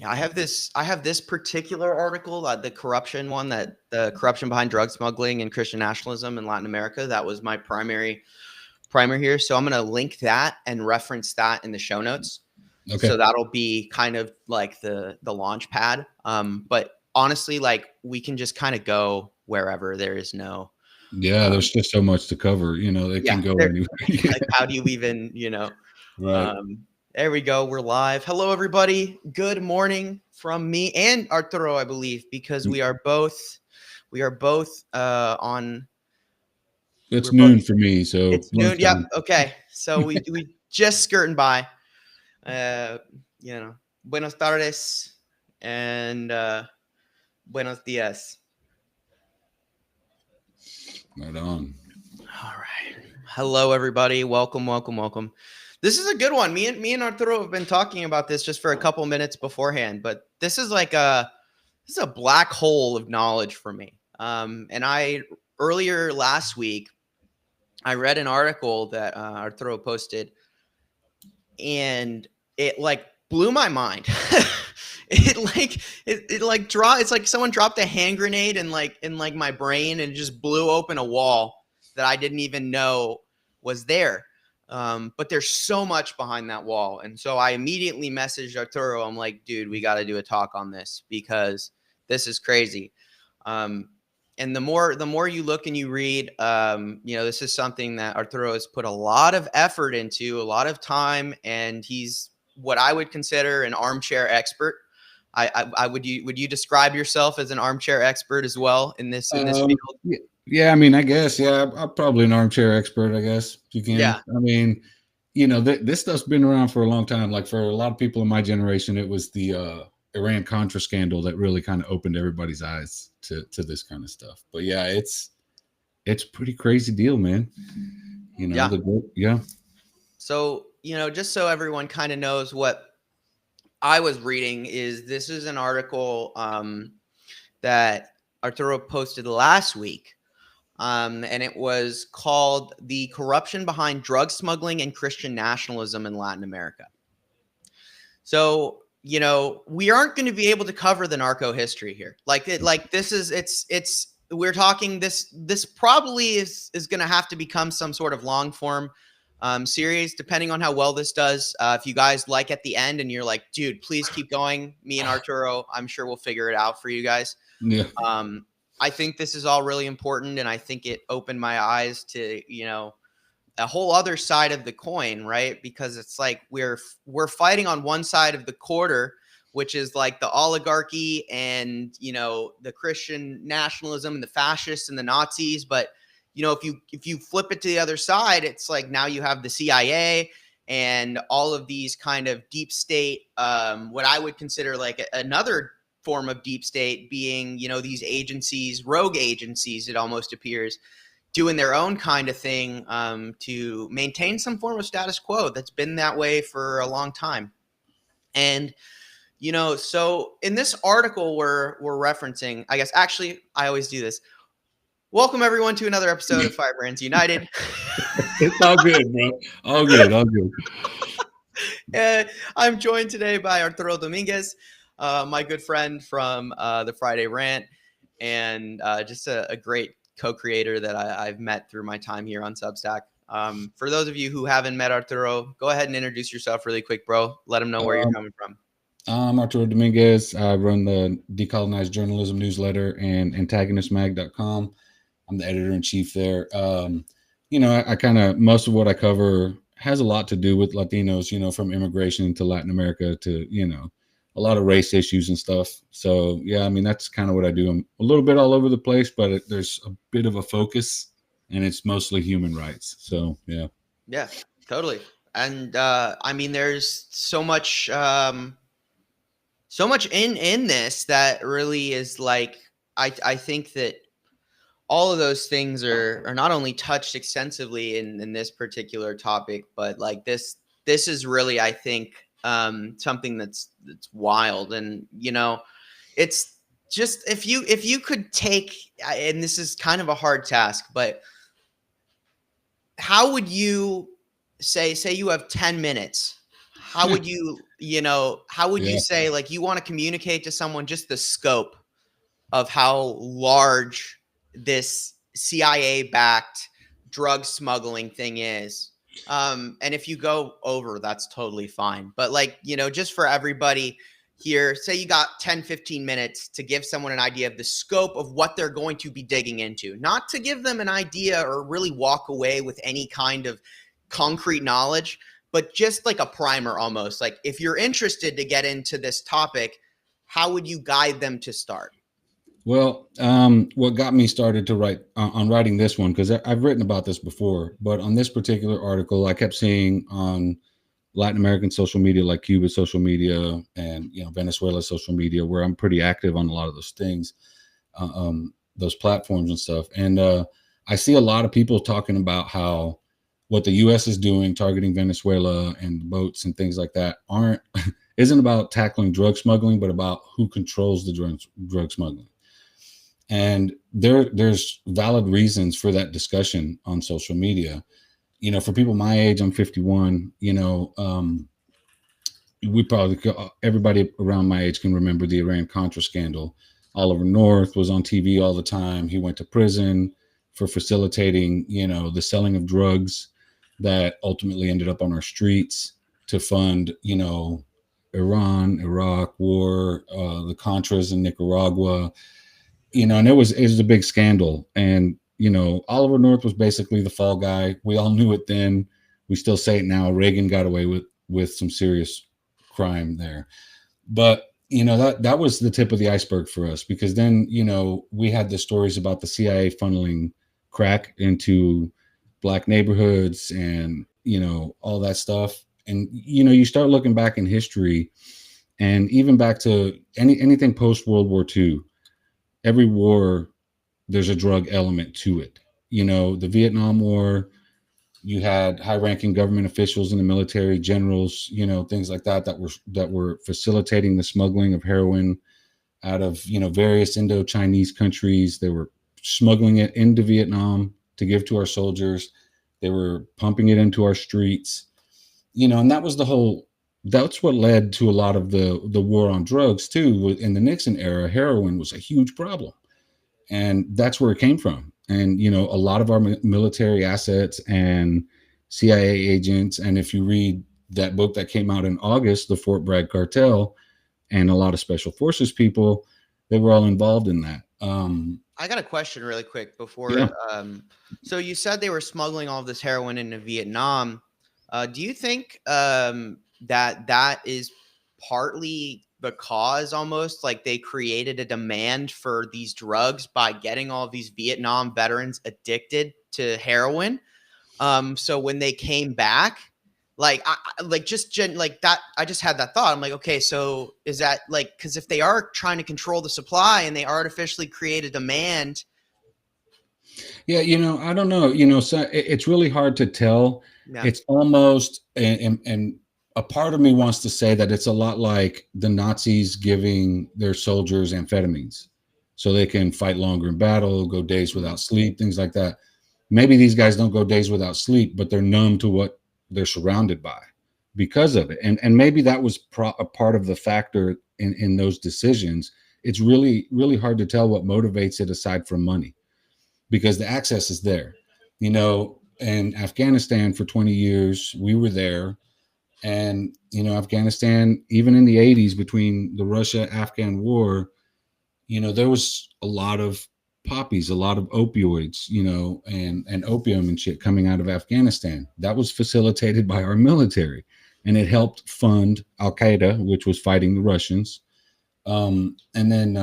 Yeah, I have this particular article, the corruption one, that the corruption behind drug smuggling and Christian nationalism in Latin America. That was my primary primer here. So I'm going to link that and reference that in the show notes. Okay. So that'll be kind of like the launch pad. But honestly, like we can just kind of go wherever there is no, Yeah, um, there's just so much to cover. It yeah, can go there, anywhere. like how do you even, Right. there we go. We're live. Hello, everybody. Good morning from me and Arturo, I believe, because we are both on. It's We're both. noon for me, so It's noon. Yep. lunchtime. Okay. So we just skirting by. Uh, Buenos tardes and buenos dias. Right on. All right. Hello, everybody. Welcome, welcome, welcome. This is a good one. Me and Arturo have been talking about this just for a couple minutes beforehand, but this is a black hole of knowledge for me. And I earlier last week I read an article that Arturo posted, and it like blew my mind. It's like someone dropped a hand grenade in my brain and just blew open a wall that I didn't even know was there. But there's so much behind that wall. And so I immediately messaged Arturo. I'm like, dude, we got to do a talk on this because this is crazy. And the more you look and you read, this is something that Arturo has put a lot of effort into, a lot of time, and he's what I would consider an armchair expert. I would you describe yourself as an armchair expert as well in this Um, field? yeah, yeah, I mean, I guess, yeah, I'm probably an armchair expert, I guess, if you can. Yeah, I mean, this stuff's been around for a long time. Like for a lot of people in my generation, it was the Iran Contra scandal that really kind of opened everybody's eyes to this kind of stuff. But yeah, it's pretty crazy deal, man. yeah. Yeah. So just so everyone kind of knows what I was reading, is this is an article that Arturo posted last week. And it was called "The Corruption Behind Drug Smuggling and Christian Nationalism in Latin America." So, we aren't going to be able to cover the narco history here. We're talking this probably is going to have to become some sort of long form series, depending on how well this does. If you guys like at the end and you're like, dude, please keep going, me and Arturo, I'm sure we'll figure it out for you guys. Yeah. I think this is all really important, and I think it opened my eyes to, a whole other side of the coin, right? Because it's like we're fighting on one side of the quarter, which is like the oligarchy and, the Christian nationalism and the fascists and the Nazis. But, if you flip it to the other side, it's like now you have the CIA and all of these kind of deep state, what I would consider like another form of deep state being, these agencies, rogue agencies, it almost appears, doing their own kind of thing to maintain some form of status quo that's been that way for a long time. And, so in this article we're referencing, I guess, actually, I always do this. Welcome, everyone, to another episode of Firebrands United. It's all good, bro. All good. All good. I'm joined today by Arturo Dominguez, my good friend from the Friday Rant, and just a great co-creator that I've met through my time here on Substack. For those of you who haven't met Arturo, go ahead and introduce yourself really quick, bro. Let them know where you're coming from. I'm Arturo Dominguez. I run the Decolonized Journalism newsletter and antagonistmag.com. I'm the editor in chief there. I kind of, most of what I cover has a lot to do with Latinos, from immigration to Latin America to, a lot of race issues and stuff. So, yeah, I mean, that's kind of what I do. I'm a little bit all over the place, but there's a bit of a focus, and it's mostly human rights. So, yeah. Yeah, totally. And I mean, there's so much in this that really is like, I think that all of those things are not only touched extensively in this particular topic, but like this is really, I think, something that's wild. And it's just, if you could take, and this is kind of a hard task, but how would you say you have 10 minutes, how would you you know, how would you Yeah. say, like, you want to communicate to someone just the scope of how large this CIA backed drug smuggling thing is? And if you go over, that's totally fine. But, like, you know, just for everybody here, say you got 10, 15 minutes to give someone an idea of the scope of what they're going to be digging into, not to give them an idea or really walk away with any kind of concrete knowledge, but just like a primer almost. Like, if you're interested to get into this topic, how would you guide them to start? Well, what got me started to write on writing this one, because I've written about this before, but on this particular article, I kept seeing on Latin American social media, like Cuba social media, and Venezuela social media, where I'm pretty active on a lot of those things, those platforms and stuff. And I see a lot of people talking about how what the U.S. is doing, targeting Venezuela and boats and things like that, aren't isn't about tackling drug smuggling, but about who controls the drug smuggling. And there's valid reasons for that discussion on social media. For people my age, I'm 51. We probably everybody around my age can remember the Iran Contra scandal. Oliver North was on TV all the time. He went to prison for facilitating, the selling of drugs that ultimately ended up on our streets to fund, Iran, Iraq war, the Contras in Nicaragua, and it was a big scandal. And Oliver North was basically the fall guy. We all knew it then. We still say it now. Reagan got away with some serious crime there, but that was the tip of the iceberg for us, because then we had the stories about the CIA funneling crack into black neighborhoods and all that stuff. And you start looking back in history, and even back to anything post World War II. Every war, there's a drug element to it. The Vietnam War, you had high-ranking government officials in the military, generals, things like that were facilitating the smuggling of heroin out of various Indo-Chinese countries. They were smuggling it into Vietnam to give to our soldiers. They were pumping it into our streets, and that was the whole. That's what led to a lot of the war on drugs too. In the Nixon era, heroin was a huge problem, and that's where it came from. And a lot of our military assets and CIA agents, and if you read that book that came out in August, the Fort Bragg cartel, and a lot of special forces people, they were all involved in that. I got a question really quick Yeah. before. So you said they were smuggling all of this heroin into Vietnam. Do you think that is partly the cause, almost like they created a demand for these drugs by getting all of these Vietnam veterans addicted to heroin? So when they came back, like like like that, I just had that thought. I'm like, okay, so is that like, because if they are trying to control the supply and they artificially create a demand? Yeah, I don't know. So it's really hard to tell. Yeah. It's almost, and a part of me wants to say that it's a lot like the Nazis giving their soldiers amphetamines so they can fight longer in battle, go days Mhm. without sleep, things like that. Maybe these guys don't go days without sleep, but they're numb to what they're surrounded by because of it. And maybe that was a part of the factor in those decisions. It's really, really hard to tell what motivates it aside from money, because the access is there. In Afghanistan for 20 years, we were there. And, Afghanistan, even in the 80s, between the Russia Afghan war, there was a lot of poppies, a lot of opioids, and opium and shit coming out of Afghanistan. That was facilitated by our military. And it helped fund Al Qaeda, which was fighting the Russians. And then,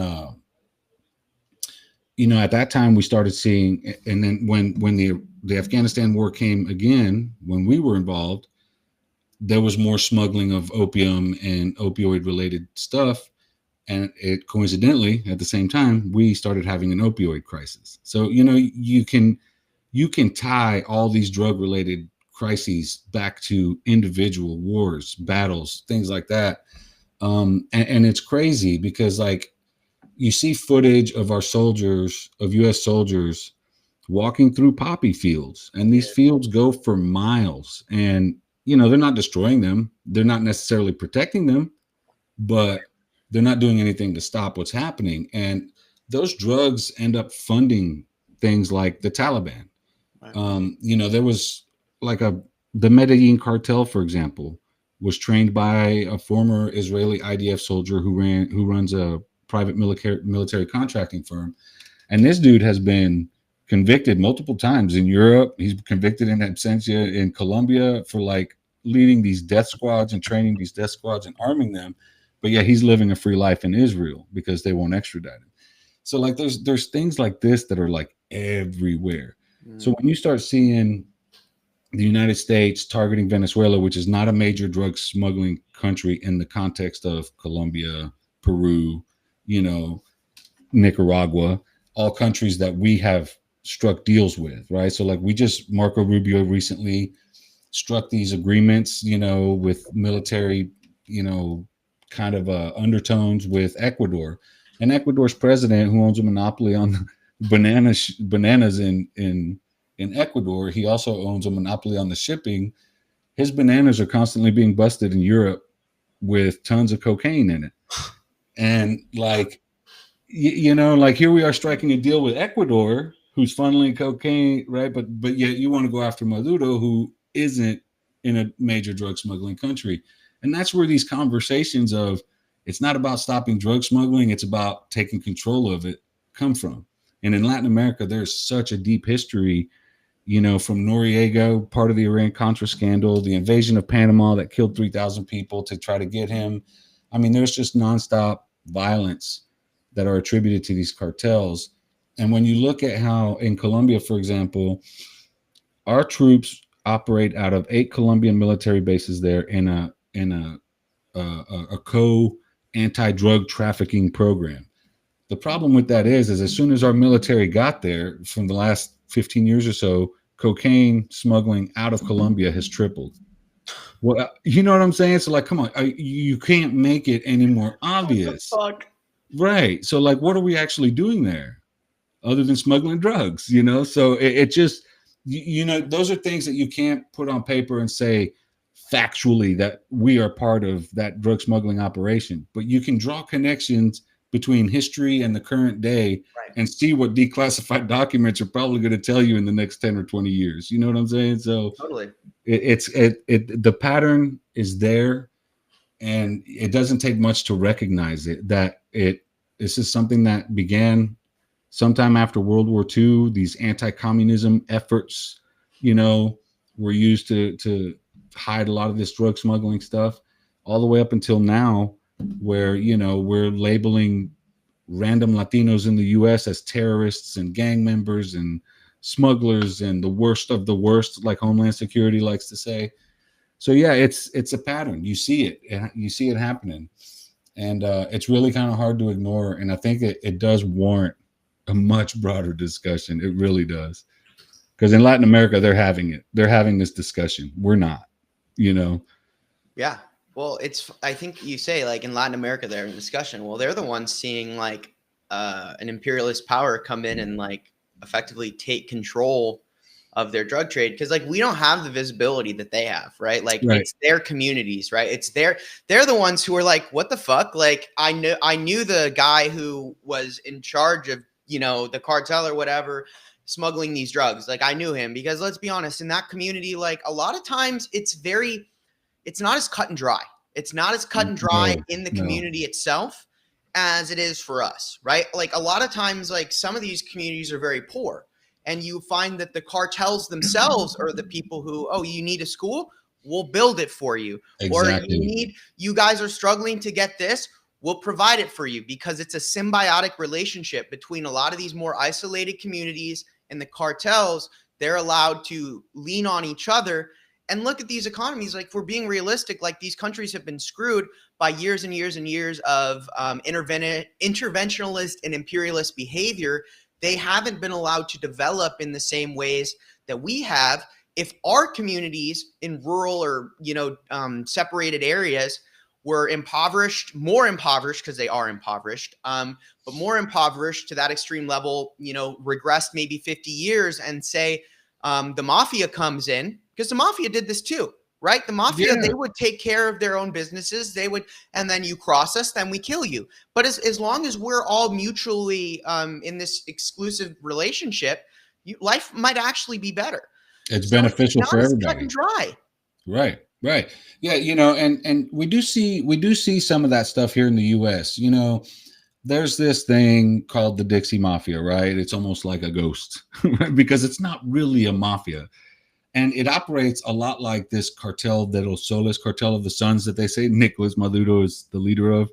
at that time we started seeing, and then when the Afghanistan war came again, when we were involved, there was more smuggling of opium and opioid related stuff. And it coincidentally, at the same time, we started having an opioid crisis. So, you can tie all these drug related crises back to individual wars, battles, things like that. And it's crazy because, like, you see footage of our soldiers, of U.S. soldiers, walking through poppy fields, and these fields go for miles. And they're not destroying them. They're not necessarily protecting them, but they're not doing anything to stop what's happening. And those drugs end up funding things like the Taliban. Right. There was like the Medellin cartel, for example, was trained by a former Israeli IDF soldier who runs a private military contracting firm. And this dude has been convicted multiple times in Europe. He's convicted in absentia in Colombia for like leading these death squads and training these death squads and arming them. But yeah, he's living a free life in Israel because they won't extradite him. So like there's things like this that are like everywhere. So Mm. when you start seeing the United States targeting Venezuela, which is not a major drug smuggling country in the context of Colombia, Peru, you know, Nicaragua, all countries that we have struck deals with, right? So like we just Marco Rubio recently struck these agreements, with military, kind of undertones with Ecuador, and Ecuador's president, who owns a monopoly on bananas in Ecuador, he also owns a monopoly on the shipping. His bananas are constantly being busted in Europe with tons of cocaine in it, and like like here we are striking a deal with Ecuador, who's funneling cocaine, right? But yet you want to go after Maduro, who isn't in a major drug smuggling country, and that's where these conversations of it's not about stopping drug smuggling, it's about taking control of it come from. And in Latin America, there's such a deep history, from Noriega, part of the Iran Contra scandal, the invasion of Panama that killed 3,000 people to try to get him. I mean, there's just nonstop violence that are attributed to these cartels. And when you look at how in Colombia, for example, our troops operate out of 8 Colombian military bases there in a co anti-drug trafficking program. The problem with that is as soon as our military got there from the last 15 years or so, cocaine smuggling out of Colombia has tripled. Well, you know what I'm saying? So like, come on, you can't make it any more What the obvious. fuck? Right. So like, what are we actually doing there other than smuggling drugs? So it just, those are things that you can't put on paper and say factually that we are part of that drug smuggling operation, but you can draw connections between history and the current day Right. and see what declassified documents are probably going to tell you in the next 10 or 20 years. You know what I'm saying? So Totally. the pattern is there, and it doesn't take much to recognize it that this is something that began sometime after World War II. These anti-communism efforts, were used to hide a lot of this drug smuggling stuff, all the way up until now, where we're labeling random Latinos in the U.S. as terrorists and gang members and smugglers and the worst of the worst, like Homeland Security likes to say. So yeah, it's a pattern. You see it happening, and it's really kind of hard to ignore. And I think it does warrant a much broader discussion. It really does, because in Latin America they're having it. They're having this discussion. We're not. You know. Yeah. Well, I think you say like in Latin America, they're in discussion. Well, they're the ones seeing like an imperialist power come in and like effectively take control of their drug trade. Cause like we don't have the visibility that they have, right? Like Right. it's their communities, right? They're the ones who are like, what the fuck? Like I knew the guy who was in charge of, the cartel or whatever, smuggling these drugs. Like I knew him because let's be honest, in that community, like a lot of times it's not as cut and dry. It's not as cut and dry No. in the No. community itself as it is for us, right? Like a lot of times, like some of these communities are very poor. And you find that the cartels themselves are the people who, oh, you need a school? We'll build it for you. Or Exactly. you guys are struggling to get this? We'll provide it for you because it's a symbiotic relationship between a lot of these more isolated communities and the cartels. They're allowed to lean on each other and look at these economies. Like, if we're being realistic, like these countries have been screwed by years and years and years of interventionalist and imperialist behavior. They haven't been allowed to develop in the same ways that we have. If our communities in rural or separated areas were more impoverished because they are impoverished, but more impoverished to that extreme level, regressed maybe 50 years, and say the mafia comes in, because the mafia did this too. right? The mafia, Yeah, they would take care of their own businesses. They would, and then you cross us, then we kill you. But as long as we're all mutually in this exclusive relationship, life might actually be better. it's So it's beneficial not for as cut and everybody. dry. Right, right. Yeah, and we do see some of that stuff here in the US. There's this thing called the Dixie Mafia, right? It's almost like a ghost, right? Because it's not really a mafia. And it operates a lot like this cartel, the Los Soles cartel of the Suns that they say Nicolas Maduro is the leader of.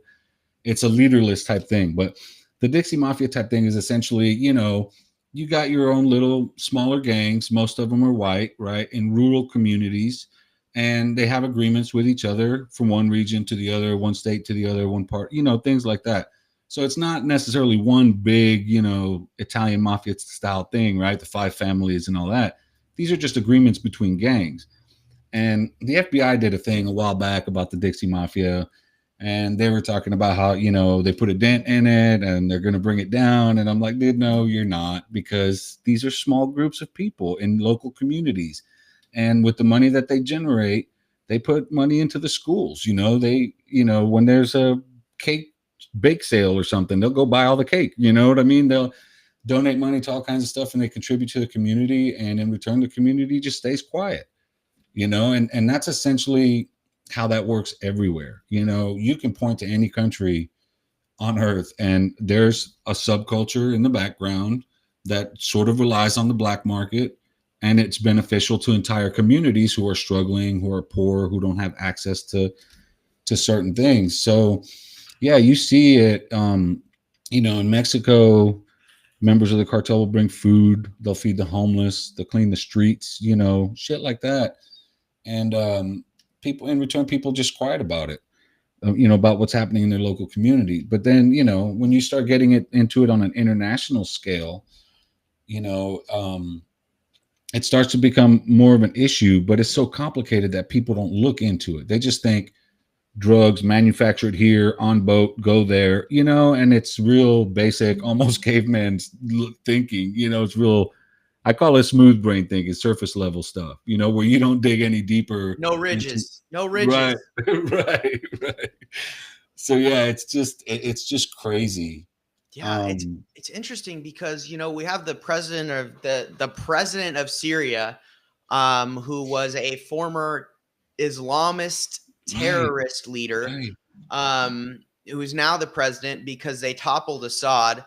It's a leaderless type thing. But the Dixie Mafia type thing is essentially, you got your own little smaller gangs. Most of them are white, right? In rural communities. And they have agreements with each other from one region to the other, one state to the other, one part, things like that. So it's not necessarily one big, Italian mafia style thing, right? The five families and all that. These are just agreements between gangs. And the FBI did a thing a while back about the Dixie Mafia, and they were talking about how they put a dent in it and they're going to bring it down. And I'm like, dude, no, you're not, because these are small groups of people in local communities, and with the money that they generate, they put money into the schools. When there's a cake bake sale or something, they'll go buy all the cake. You know what I mean? They'll donate money to all kinds of stuff, and they contribute to the community, and in return the community just stays quiet. And that's essentially how that works everywhere. You can point to any country on earth and there's a subculture in the background that sort of relies on the black market, and it's beneficial to entire communities who are struggling, who are poor, who don't have access to certain things. So yeah, you see it. In Mexico, members of the cartel will bring food, they'll feed the homeless, they'll clean the streets, shit like that. And people in return, people just quiet about it, about what's happening in their local community. But then, when you start getting into it on an international scale, you know, um, it starts to become more of an issue. But it's so complicated that people don't look into it. They just think drugs manufactured here on boat, go there, and it's real basic, almost caveman thinking. It's real. I call it smooth brain thinking, surface level stuff, where you don't dig any deeper No into. ridges, no Right, ridges. right. So yeah, it's just crazy. Yeah, Um, it's interesting because we have the president of Syria, who was a former Islamist right, terrorist leader, right. who is now the president because they toppled Assad.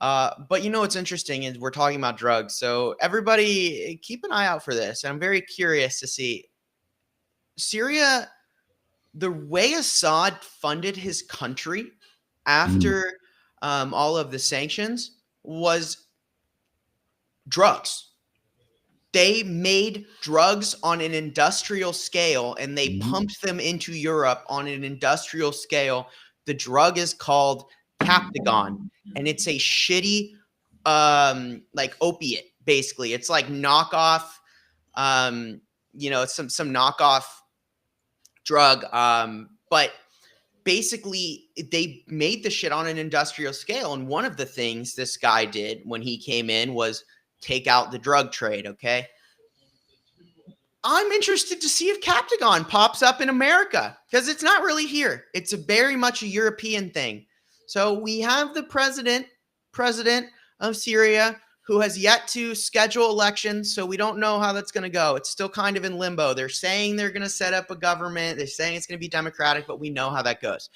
But what's interesting is we're talking about drugs, so everybody keep an eye out for this. I'm very curious to see Syria, the way Assad funded his country Mm, after all of the sanctions was drugs. They made drugs on an industrial scale and they mm, pumped them into Europe on an industrial scale. The drug is called Captagon, and it's a shitty like opiate, basically. It's like knockoff, it's some knockoff drug. But basically they made the shit on an industrial scale. And one of the things this guy did when he came in was take out the drug trade. Okay. I'm interested to see if Captagon pops up in America because it's not really here. It's very much a European thing. So we have the president of Syria who has yet to schedule elections. So we don't know how that's going to go. It's still kind of in limbo. They're saying they're going to set up a government. They're saying it's going to be democratic, but we know how that goes.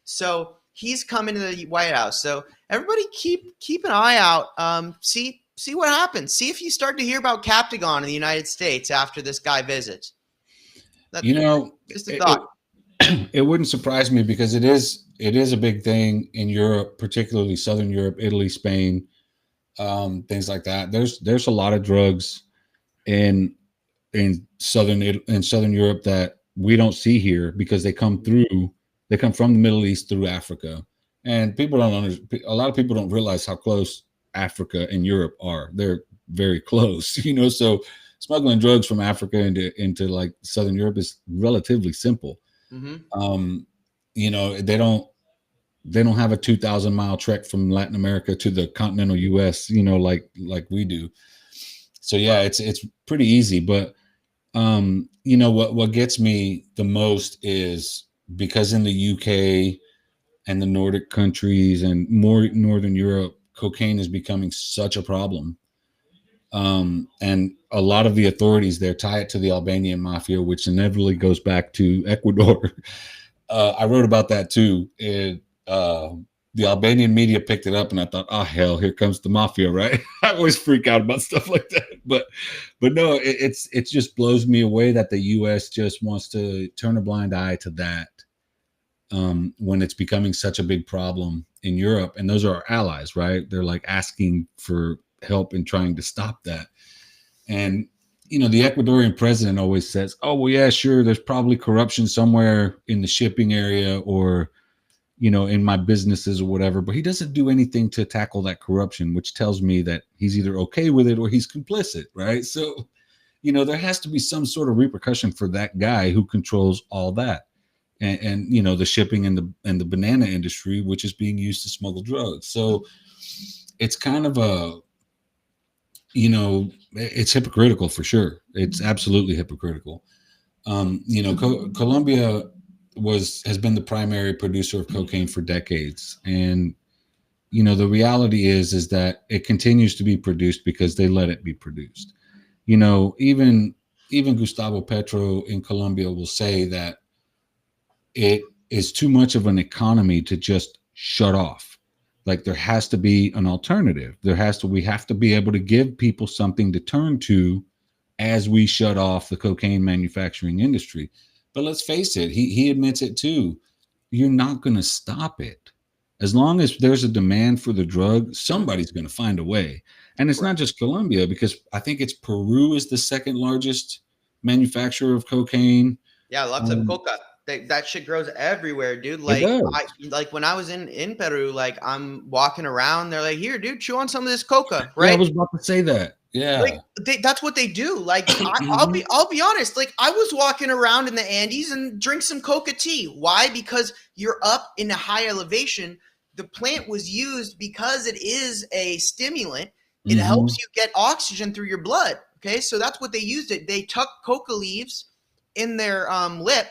So he's coming to the White House. So everybody keep an eye out. See what happens. See if you start to hear about Captagon in the United States after this guy visits. That's you know, just a it, thought. it wouldn't surprise me because it is a big thing in Europe, particularly Southern Europe, Italy, Spain, things like that. There's a lot of drugs in Southern Europe that we don't see here because they come from the Middle East through Africa, and a lot of people don't realize how close Africa and Europe are. They're very close, so smuggling drugs from Africa into like Southern Europe is relatively simple. Mm-hmm. um they don't have a 2,000-mile trek from Latin America to the continental US, like we do. So yeah, Well, it's pretty easy. But What gets me the most is because in the UK and the Nordic countries and more Northern Europe, cocaine is becoming such a problem. And a lot of the authorities there tie it to the Albanian mafia, which inevitably goes back to Ecuador. I wrote about that too. The Albanian media picked it up, and I thought, oh hell, here comes the mafia, right? I always freak out about stuff like that, but no, it just blows me away that the U.S. just wants to turn a blind eye to that when it's becoming such a big problem in Europe, and those are our allies, right? They're like asking for help in trying to stop that. And the Ecuadorian president always says, "Oh, well, yeah, sure. There's probably corruption somewhere in the shipping area, or in my businesses or whatever." But he doesn't do anything to tackle that corruption, which tells me that he's either okay with it or he's complicit, right? So, there has to be some sort of repercussion for that guy who controls all that, and the shipping and the banana industry, which is being used to smuggle drugs. So, it's kind of it's hypocritical for sure. It's absolutely hypocritical. Colombia has been the primary producer of cocaine for decades, and the reality is that it continues to be produced because they let it be produced. Even Gustavo Petro in Colombia will say that it is too much of an economy to just shut off. Like, there has to be an alternative. We have to be able to give people something to turn to as we shut off the cocaine manufacturing industry. But let's face it, he admits it too. You're not going to stop it. As long as there's a demand for the drug, somebody's going to find a way. And it's Right. not just Colombia, because I think it's Peru is the second largest manufacturer of cocaine. Yeah, lots of coca. That shit grows everywhere, dude. It Like does. like when I was in Peru, like I'm walking around, they're like, "Here, dude, chew on some of this coca," Yeah, I right? was about to say that. Like Yeah. that's what they do. Like Mhm. I'll be honest. Like I was walking around in the Andes and drink some coca tea. Why? Because you're up in a high elevation. The plant was used because it is a stimulant. It helps Mhm. you get oxygen through your blood. Okay, so that's what they used it. They tuck coca leaves in their lip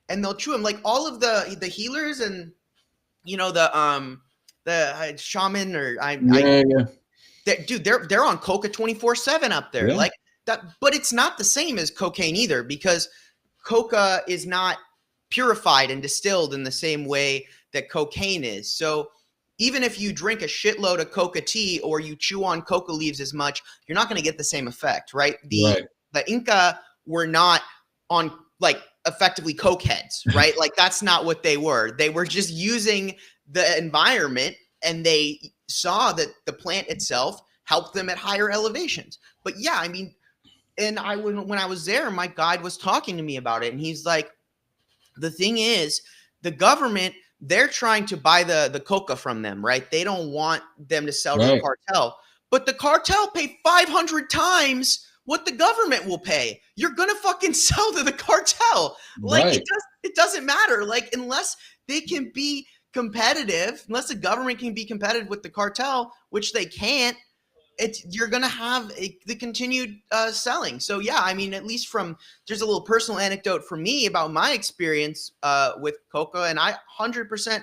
and they'll chew them. Like all of the healers and the shaman or I Yeah, yeah. dude, they're on coca 24/7 up there. Yeah. Like that, but it's not the same as cocaine either because coca is not purified and distilled in the same way that cocaine is. So even if you drink a shitload of coca tea or you chew on coca leaves as much, you're not going to get the same effect, right? Right. The Inca were not on like effectively coke heads, right? Like that's not what they were. They were just using the environment and they saw that the plant itself helped them at higher elevations. But yeah, I mean, and when I was there, my guide was talking to me about it, and he's like, the thing is, the government they're trying to buy the coca from them, right? They don't want them to sell to the Right. cartel, but the cartel pay 500 times what the government will pay. You're gonna fucking sell to the cartel. Like Right. it doesn't matter. Like unless they can be competitive, unless the government can be competitive with the cartel, which they can't, you're gonna have the continued selling. So yeah, I mean, at least from there's a little personal anecdote for me about my experience with coca, and I 100%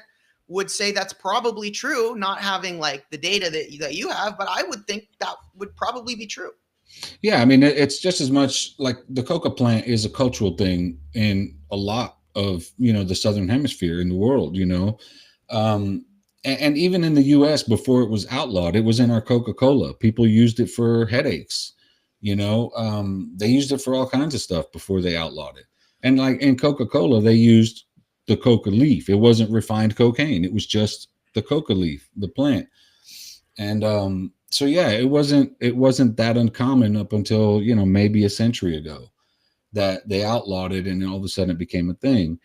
would say that's probably true. Not having like the data that you have, but I would think that would probably be true. Yeah, I mean, it's just as much like the coca plant is a cultural thing in a lot of the southern hemisphere in the world. Um, and even in the U.S. before it was outlawed, it was in our Coca-Cola. People used it for headaches. They used it for all kinds of stuff before they outlawed it. And like in Coca-Cola, they used the coca leaf. It wasn't refined cocaine. It was just the coca leaf, the plant. And so yeah, it wasn't that uncommon up until maybe a century ago that they outlawed it, and then all of a sudden it became a thing.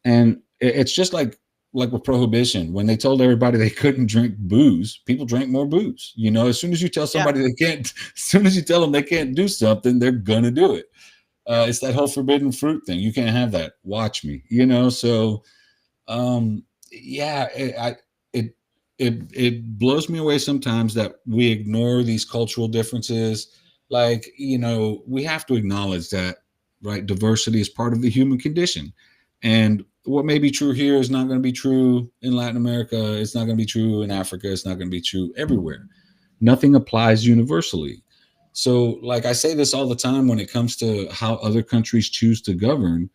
And it's just like with prohibition, when they told everybody they couldn't drink booze, people drank more booze. As soon as you tell Yeah, somebody they can't, as soon as you tell them they can't do something, they're gonna do it. yeah. It's that whole forbidden fruit thing. You can't have that. Watch me. So yeah, it it blows me away sometimes that we ignore these cultural differences. Like, we have to acknowledge that right? Diversity is part of the human condition. And what may be true here is not going to be true in Latin America. It's not going to be true in Africa. It's not going to be true everywhere. Nothing applies universally. So, like I say this all the time when it comes to how other countries choose to govern,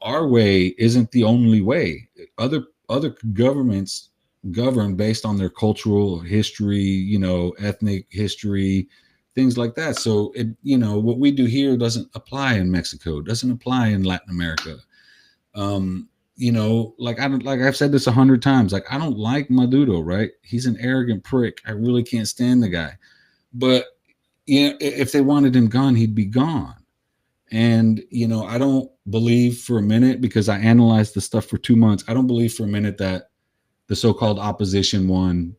our way isn't the only way. Other governments govern based on their cultural history, ethnic history, things like that. So what we do here doesn't apply in Mexico, doesn't apply in Latin America. Like I don't, like I've said this 100 times. Like I don't like Maduro, right? He's an arrogant prick. I really can't stand the guy. But if they wanted him gone, he'd be gone. And I don't believe for a minute, because I analyzed the stuff for 2 months. I don't believe for a minute that the so-called opposition won.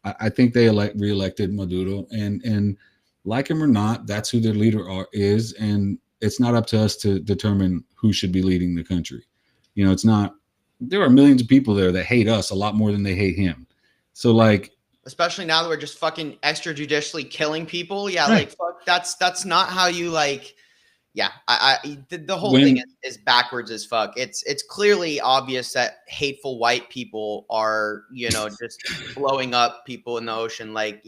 I think they reelected Maduro, and like him or not, that's who their leader is, and it's not up to us to determine who should be leading the country. It's not. There are millions of people there that hate us a lot more than they hate him. So like, especially now that we're just fucking extrajudicially killing people. Yeah, right. like fuck, that's not how you like. Yeah, the whole When thing is backwards as fuck. It's clearly obvious that hateful white people are, just blowing up people in the ocean. Like,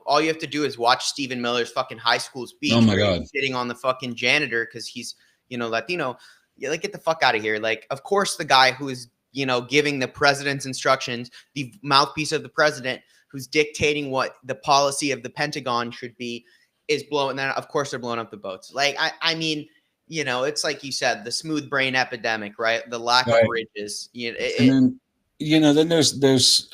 all you have to do is watch Stephen Miller's fucking high school speech. Oh my where God. he's shitting on the fucking janitor because he's, Latino. Yeah, like, get the fuck out of here. Like, of course, the guy who is, giving the president's instructions, the mouthpiece of the president, who's dictating what the policy of the Pentagon should be, is blowing. Then of course they're blowing up the boats. Like I mean, it's like you said, the smooth brain epidemic, right? The lack right. of bridges. And then then there's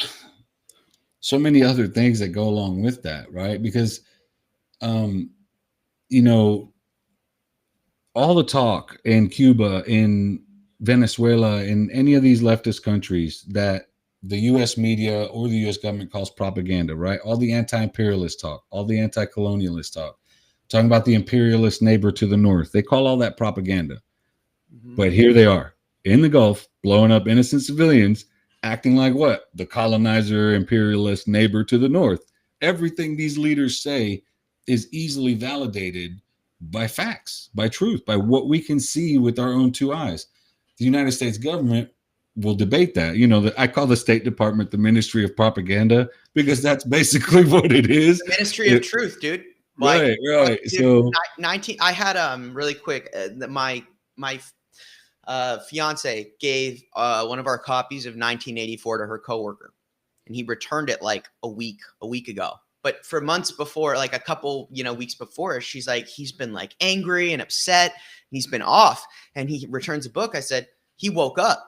so many other things that go along with that, right? Because you know all the talk in Cuba, in Venezuela, in any of these leftist countries that the US media or the US government calls propaganda, right? All the anti-imperialist talk, all the anti-colonialist talk, talking about the imperialist neighbor to the north. They call all that propaganda. But here they are in the Gulf, blowing up innocent civilians, acting like what? The colonizer, imperialist neighbor to the north. Everything these leaders say is easily validated by facts, by truth, by what we can see with our own two eyes. The United States government will debate that. I call the State Department the Ministry of Propaganda, because that's basically what it is. The Ministry of Truth, dude. Like, right. Dude, So 19. I had really quick. My fiance gave one of our copies of 1984 to her coworker, and he returned it like a week ago. But for months before, like a couple, weeks before, she's like, he's been like angry and upset. And he's been off, and he returns a book. I said, he woke up.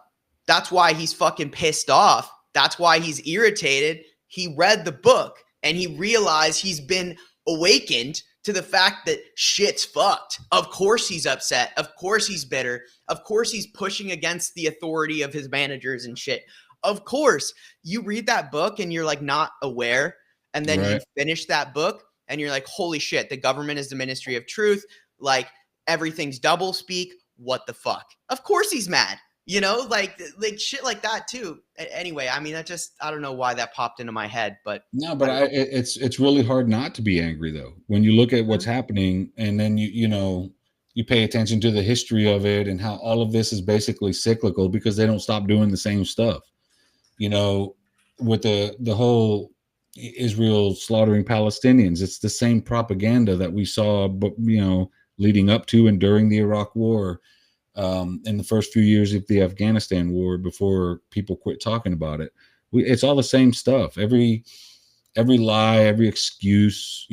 That's why he's fucking pissed off. That's why he's irritated. He read the book and he realized he's been awakened to the fact that shit's fucked. Of course he's upset. Of course he's bitter. Of course he's pushing against the authority of his managers and shit. Of course, you read that book and you're like not aware. And then you finish that book and you're like, holy shit, the government is the Ministry of Truth. Like everything's double speak. What the fuck? Of course he's mad. Like shit like that too. Anyway, I mean, I don't know why that popped into my head, but no, but it's really hard not to be angry though when you look at what's happening, and then you pay attention to the history of it and how all of this is basically cyclical because they don't stop doing the same stuff. With the whole Israel slaughtering Palestinians, it's the same propaganda that we saw, but leading up to and during the Iraq War. In the first few years of the Afghanistan war, before people quit talking about it, it's all the same stuff. Every lie, every excuse,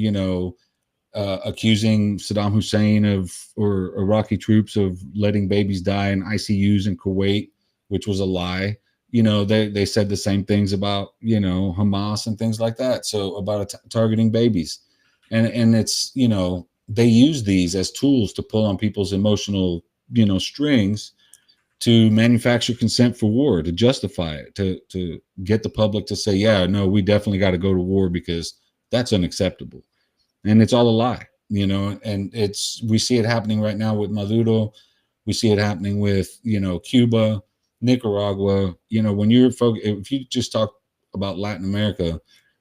accusing Saddam Hussein or Iraqi troops of letting babies die in ICUs in Kuwait, which was a lie. They said the same things about Hamas and things like that. So about targeting babies, and it's they use these as tools to pull on people's emotional strings to manufacture consent for war, to justify it, to get the public to say, yeah, no, we definitely got to go to war because that's unacceptable. And it's all a lie, and we see it happening right now with Maduro. We see it happening with, Cuba, Nicaragua. When if you just talk about Latin America,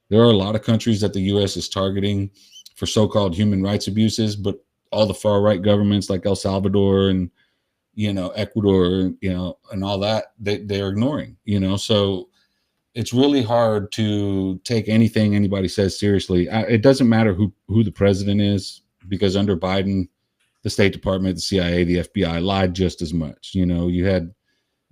there are a lot of countries that the U.S. is targeting for so-called human rights abuses, but all the far right governments like El Salvador and Ecuador, and all that, they're ignoring. So it's really hard to take anything anybody says seriously. It doesn't matter who the president is, because under Biden, the State Department, the CIA, the FBI lied just as much. You had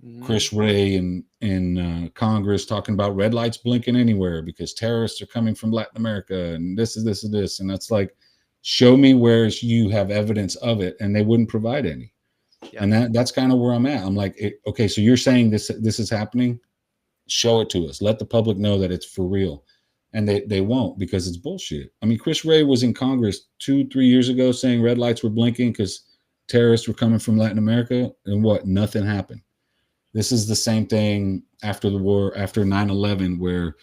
Mhm. Chris Wray in Congress talking about red lights blinking anywhere because terrorists are coming from Latin America, and this, and that's like, show me where you have evidence of it, and they wouldn't provide any. Yep. And that's kind of where I'm at. I'm like, okay, so you're saying this is happening? Show it to us. Let the public know that it's for real. And they won't, because it's bullshit. I mean, Chris Wray was in Congress 2-3 years ago saying red lights were blinking because terrorists were coming from Latin America, and what? Nothing happened. This is the same thing after the war, after 9/11, where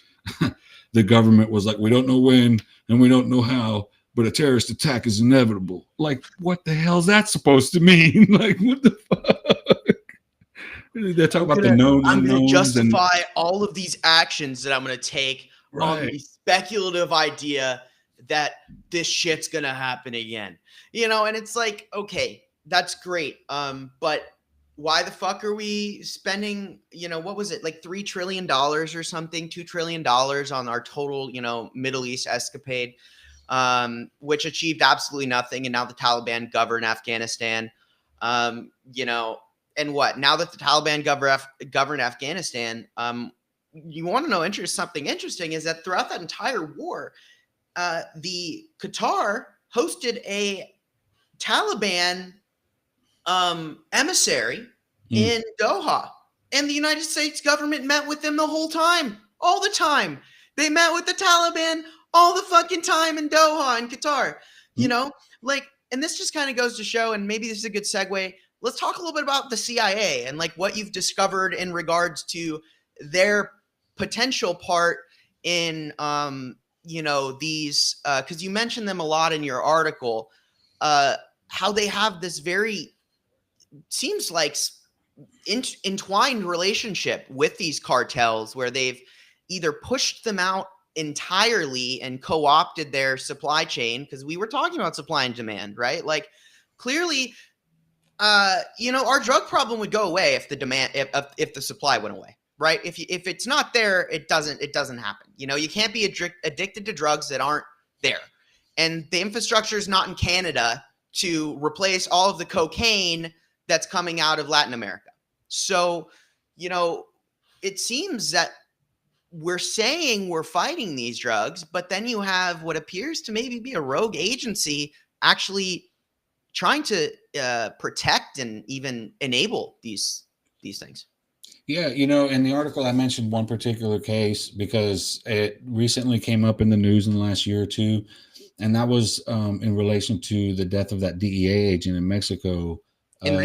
the government was like, we don't know when and we don't know how, but a terrorist attack is inevitable. Like, what the hell is that supposed to mean? Like, what the fuck? They talk I'm about the gonna known I'm gonna unknowns and justify all of these actions that I'm gonna take on right. the speculative idea that this shit's gonna happen again. And it's like, okay, that's great. But why the fuck are we spending, what was it, like $3 trillion or something, $2 trillion on our total, Middle East escapade, which achieved absolutely nothing, and now the Taliban govern Afghanistan. Um, you know, and what, now that the Taliban govern Afghanistan, you want to know something interesting is that throughout that entire war, the Qatar hosted a Taliban emissary Mm. in Doha, and the United States government met with them the whole time, all the time. They met with the Taliban all the fucking time in Doha in Qatar. You Mm. know, like, and this just kind of goes to show, and maybe this is a good segue. Let's talk a little bit about the CIA and like what you've discovered in regards to their potential part in, these, because you mentioned them a lot in your article, uh, how they have this very, seems like, entwined relationship with these cartels, where they've either pushed them out entirely and co-opted their supply chain, because we were talking about supply and demand, right? Like, clearly, our drug problem would go away if the demand, if the supply went away, right? If it's not there, it doesn't happen. You can't be addicted to drugs that aren't there, and the infrastructure is not in Canada to replace all of the cocaine that's coming out of Latin America. So, it seems that we're saying we're fighting these drugs, but then you have what appears to maybe be a rogue agency actually trying to protect and even enable these things. Yeah, in the article I mentioned one particular case because it recently came up in the news in the last year or two, and that was in relation to the death of that DEA agent in Mexico. Uh,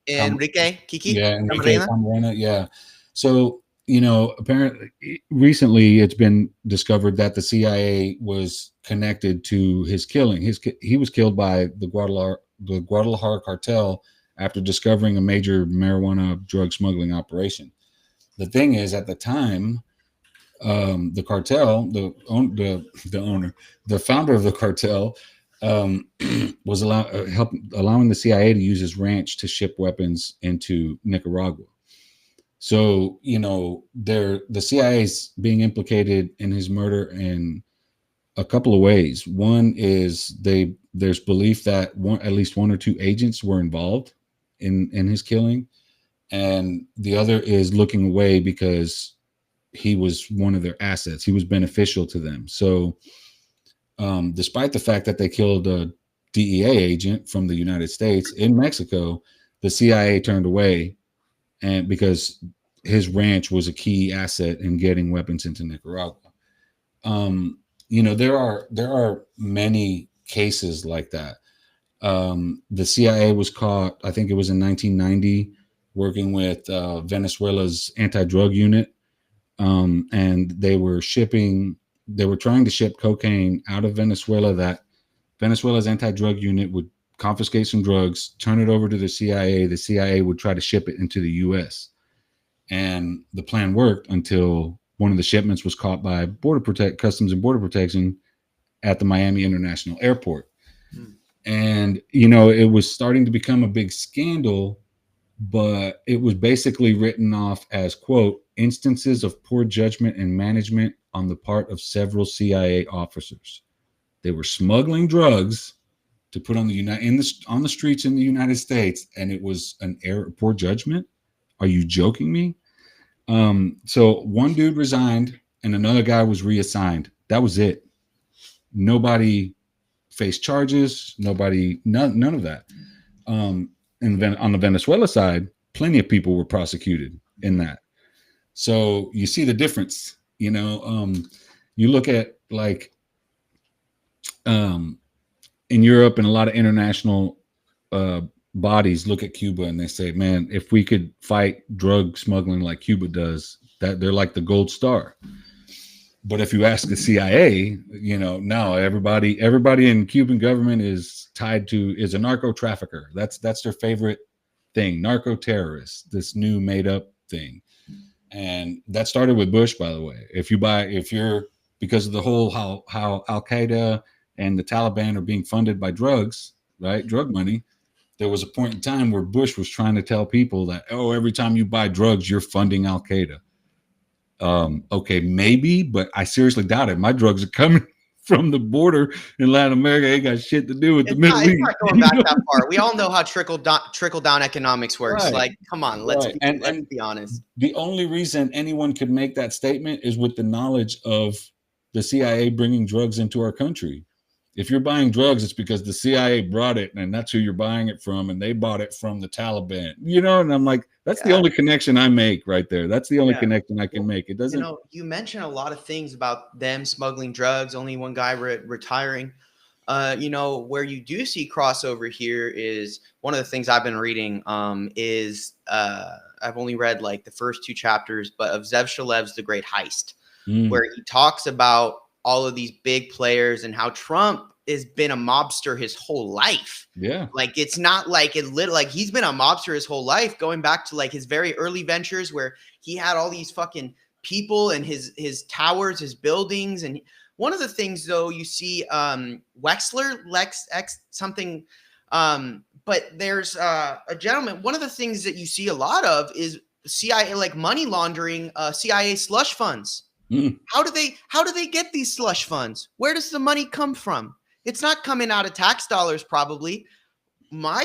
Cam- Enrique Kiki yeah, Enrique Camarena. Camarena. Yeah. So, apparently, recently it's been discovered that the CIA was connected to his killing. He was killed by the Guadalajara cartel after discovering a major marijuana drug smuggling operation. The thing is, at the time, the cartel, the owner, the founder of the cartel, was allowing the CIA to use his ranch to ship weapons into Nicaragua. So, the CIA is being implicated in his murder in a couple of ways. One is there's belief that at least one or two agents were involved in his killing, and the other is looking away because he was one of their assets. He was beneficial to them. So, despite the fact that they killed a DEA agent from the United States in Mexico, the CIA turned away, and because his ranch was a key asset in getting weapons into Nicaragua. There are many cases like that. The CIA was caught, I think it was in 1990, working with Venezuela's anti-drug unit, and they were trying to ship cocaine out of Venezuela. That Venezuela's anti-drug unit would confiscate some drugs, turn it over to the CIA. The CIA would try to ship it into the U.S. And the plan worked until one of the shipments was caught by Customs and Border Protection at the Miami International Airport. Hmm. And it was starting to become a big scandal, but it was basically written off as, quote, instances of poor judgment and management on the part of several CIA officers. They were smuggling drugs to put on on the streets in the United States, and it was an error, poor judgment. Are you joking me? So one dude resigned and another guy was reassigned. That was it. Nobody faced charges. None of that. And on the Venezuela side, plenty of people were prosecuted in that. So you see the difference. You look at, like, um, in Europe, and a lot of international uh, bodies look at Cuba and they say, "Man, if we could fight drug smuggling like Cuba does, that they're like the gold star." But if you ask the CIA, no, everybody in Cuban government is a narco trafficker. That's their favorite thing, narco terrorists, this new made up thing. And that started with Bush, by the way. If you're because of the whole how Al Qaeda and the Taliban are being funded by drugs, right? Drug money. There was a point in time where Bush was trying to tell people that, oh, every time you buy drugs, you're funding Al Qaeda. Okay, maybe, but I seriously doubt it. My drugs are coming from the border in Latin America. Ain't got shit to do with the Middle It's East. not going back that far. We all know how trickle down economics works. Right, Like, come on, right. let's be honest. The only reason anyone could make that statement is with the knowledge of the CIA bringing drugs into our country. If you're buying drugs, it's because the CIA brought it, and that's who you're buying it from, and they bought it from the Taliban. And I'm like, that's the only connection I make right there. That's the only connection I can make. It doesn't. You mentioned a lot of things about them smuggling drugs. Only one guy retiring. Where you do see crossover here is one of the things I've been reading. I've only read like the first 2 chapters, but of Zev Shalev's The Great Heist, where he talks about all of these big players and how Trump has been a mobster his whole life. Yeah. Like, it's not like like he's been a mobster his whole life, going back to like his very early ventures where he had all these fucking people and his towers, his buildings. And one of the things, though, you see Lex X something, but there's a gentleman. One of the things that you see a lot of is CIA, like money laundering, CIA slush funds. How do they get these slush funds? Where does the money come from? It's not coming out of tax dollars, probably. My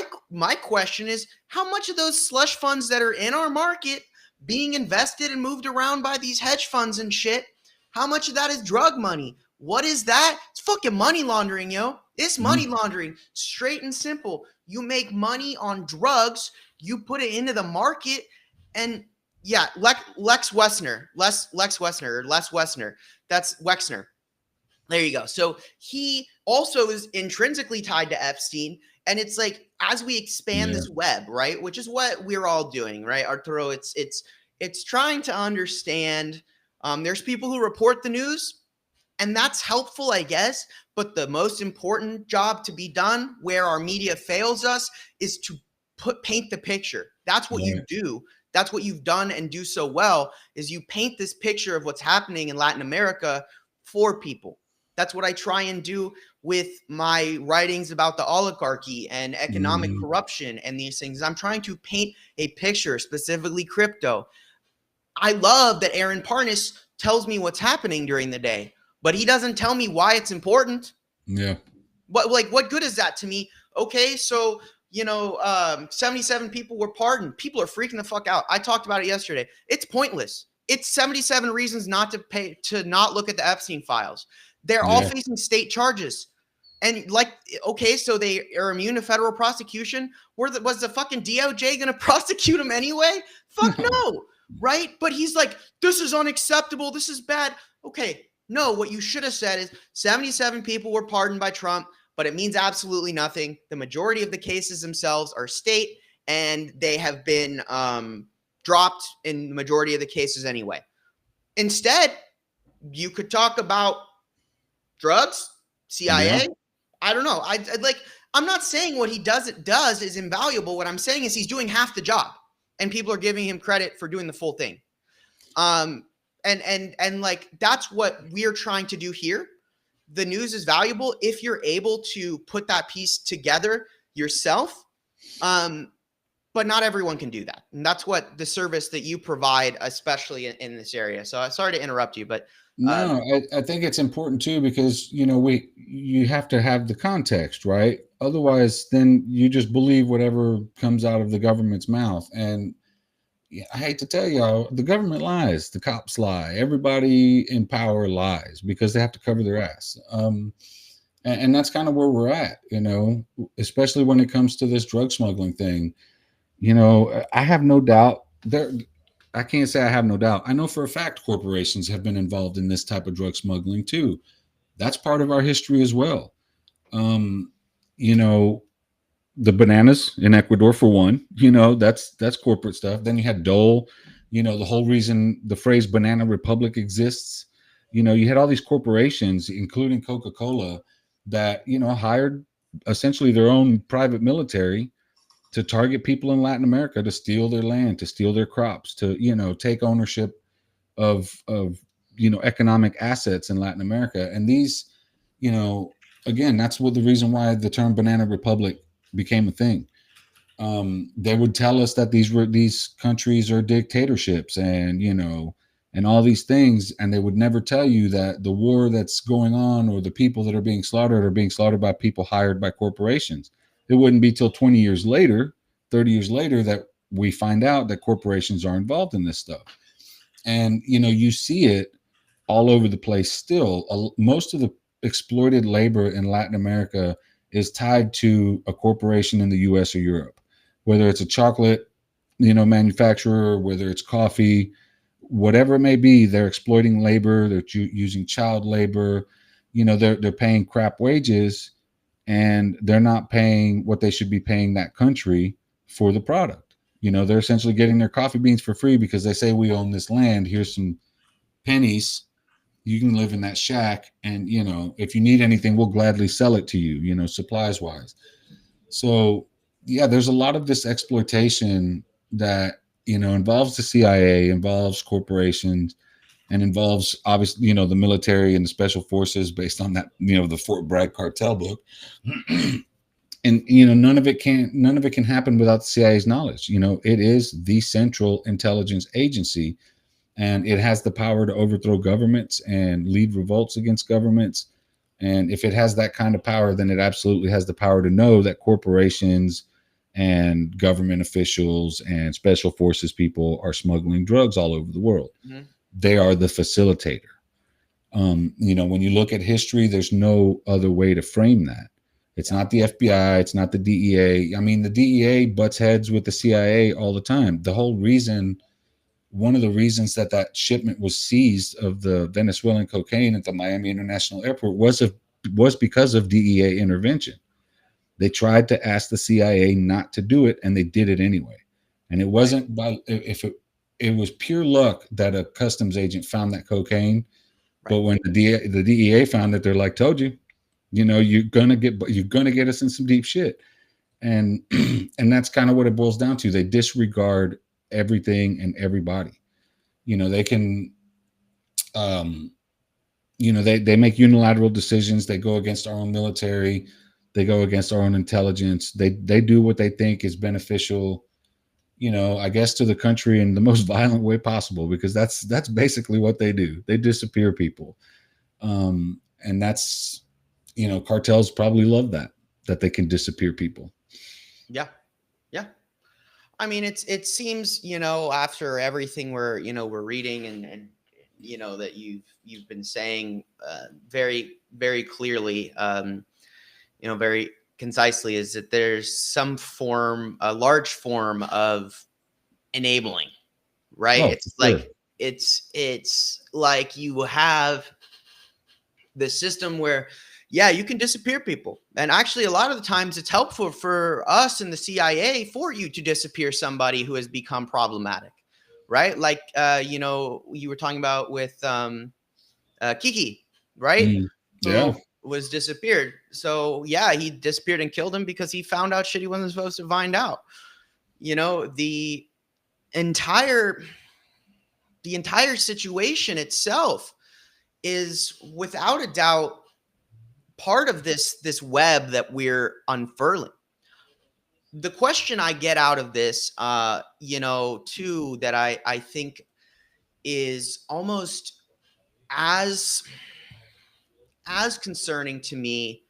question is, how much of those slush funds that are in our market being invested and moved around by these hedge funds and shit, how much of that is drug money? What is that? It's fucking money laundering, yo. It's money laundering, straight and simple. You make money on drugs, you put it into the market, and yeah, Lex Wessner. That's Wexner. There you go. So he also is intrinsically tied to Epstein. And it's like, as we expand this web, right, which is what we're all doing, right, Arturo, it's trying to understand. There's people who report the news, and that's helpful, I guess. But the most important job to be done, where our media fails us, is to paint the picture. That's what you do. That's what you've done and do so well, is you paint this picture of what's happening in Latin America for people. That's what I try and do with my writings about the oligarchy and economic corruption and these things. I'm trying to paint a picture, specifically crypto. I love that Aaron Parnas tells me what's happening during the day, but he doesn't tell me why it's important. Yeah. What good is that to me? Okay, so 77 people were pardoned. People are freaking the fuck out. I talked about it yesterday. It's pointless. It's 77 reasons not to not look at the Epstein files. They're all facing state charges. And okay, so they are immune to federal prosecution. Was the fucking DOJ going to prosecute them anyway? Fuck no. Right? But he's like, this is unacceptable. This is bad. Okay, no, what you should have said is 77 people were pardoned by Trump, but it means absolutely nothing. The majority of the cases themselves are state, and they have been dropped in the majority of the cases anyway. Instead, you could talk about drugs, CIA. I don't know. I'm not saying what he does is invaluable. What I'm saying is he's doing half the job, and people are giving him credit for doing the full thing. And like, that's what we're trying to do here. the news is valuable if you're able to put that piece together yourself. Um, but not everyone can do that. And that's what the service that you provide, especially in this area. So sorry to interrupt you, but um, No, I think it's important too because you have to have the context, right? Otherwise, then you just believe whatever comes out of the government's mouth. And yeah, I hate to tell y'all, the government lies, the cops lie, everybody in power lies because they have to cover their ass. And that's kind of where we're at, especially when it comes to this drug smuggling thing. I have no doubt there. I can't say I have no doubt. I know for a fact corporations have been involved in this type of drug smuggling too. That's part of our history as well. Um, you know, the bananas in Ecuador for one, that's corporate stuff. Then you had Dole, the whole reason the phrase banana republic exists. You had all these corporations, including Coca-Cola, that, hired essentially their own private military to target people in Latin America, to steal their land, to steal their crops, to, take ownership of economic assets in Latin America. And these, you know, again, that's what the reason why the term banana republic became a thing. They would tell us that these countries are dictatorships, and all these things, and they would never tell you that the war that's going on or the people that are being slaughtered by people hired by corporations. It wouldn't be till 20 years later, 30 years later, that we find out that corporations are involved in this stuff. And you see it all over the place still. Most of the exploited labor in Latin America is tied to a corporation in the US or Europe, whether it's a chocolate, manufacturer, whether it's coffee, whatever it may be. They're exploiting labor, they're using child labor, they're paying crap wages, and they're not paying what they should be paying that country for the product. They're essentially getting their coffee beans for free because they say, we own this land, here's some pennies, you can live in that shack, and if you need anything, we'll gladly sell it to you, supplies wise. So yeah, there's a lot of this exploitation that involves the CIA, involves corporations, and involves obviously the military and the special forces, based on that, the Fort Bragg cartel book. And none of it can happen without the CIA's knowledge. It is the central intelligence agency, and it has the power to overthrow governments and lead revolts against governments. And if it has that kind of power, then it absolutely has the power to know that corporations and government officials and special forces people are smuggling drugs all over the world. mhm. They are the facilitator. When you look at history, there's no other way to frame that. It's Yeah, not the FBI, it's not the DEA. I mean, the DEA butts heads with the CIA all the time. One of the reasons that shipment was seized of the Venezuelan cocaine at the Miami International Airport was because of DEA intervention. They tried to ask the CIA not to do it, and they did it anyway. And it right, wasn't by if it was pure luck that a customs agent found that cocaine. But right. when the DEA found it, they're like, "Told you, you're gonna get us in some deep shit." And and that's kind of what it boils down to. They disregard everything and everybody. They can, um, they make unilateral decisions. They go against our own military. They go against our own intelligence. They do what they think is beneficial, I guess, to the country in the most violent way possible, because that's basically what they do. They disappear people. And that's, cartels probably love that they can disappear people. Yeah, yeah. I mean, it seems, after everything we're reading, and that you've been saying, very, very clearly, very concisely, is that there's a large form of enabling, right? Oh, for sure. It's like you have the system where, yeah, you can disappear people. And actually, a lot of the times it's helpful for us in the CIA for you to disappear somebody who has become problematic, right? Like, you were talking about with Kiki, right? Mm, yeah. Who was disappeared. So yeah, he disappeared and killed him because he found out shit he wasn't supposed to find out. The entire situation itself is, without a doubt, part of this web that we're unfurling. The question I get out of this, too, that I think is almost as concerning to me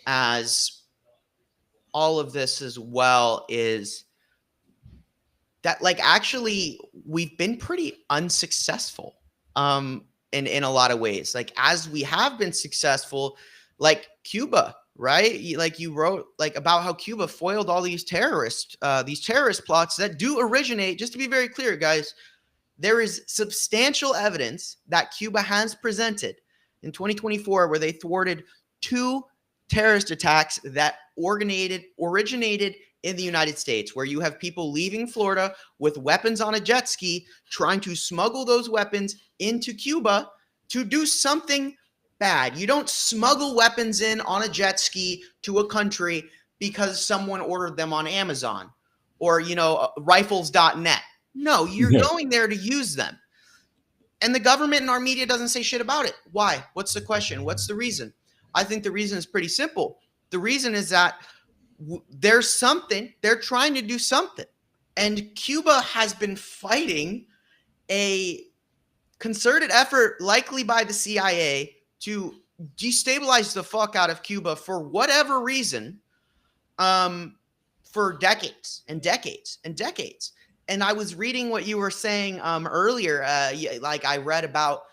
as all of this as well, is that, like, actually we've been pretty unsuccessful in a lot of ways. Like, as we have been successful, like Cuba, right? Like, you wrote like about how Cuba foiled all these terrorist plots that do originate, just to be very clear, guys, there is substantial evidence that Cuba has presented in 2024 where they thwarted two terrorist attacks that originated in the United States, where you have people leaving Florida with weapons on a jet ski, trying to smuggle those weapons into Cuba to do something bad. You don't smuggle weapons in on a jet ski to a country because someone ordered them on Amazon or, rifles.net. No, you're Yeah. going there to use them. And the government and our media doesn't say shit about it. Why? What's the question? What's the reason? I think the reason is pretty simple. The reason is that there's something, they're trying to do something. And Cuba has been fighting a concerted effort, likely by the CIA, to destabilize the fuck out of Cuba for whatever reason, for decades and decades and decades. And I was reading what you were saying earlier. Like, I read about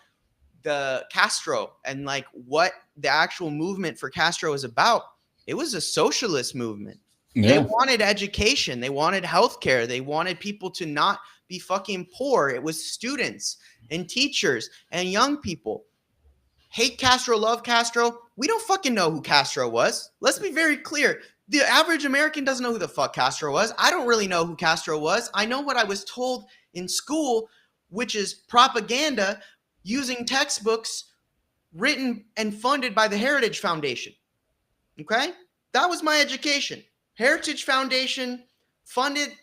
the Castro and like what the actual movement for Castro is about. It was a socialist movement. They wanted education. They wanted healthcare. They wanted people to not be fucking poor. It was students and teachers and young people. Hate Castro, love Castro. We don't fucking know who Castro was. Let's be very clear. The average American doesn't know who the fuck Castro was. I don't really know who Castro was. I know what I was told in school, which is propaganda using textbooks written and funded by the Heritage Foundation. Okay? That was my education. Heritage Foundation funded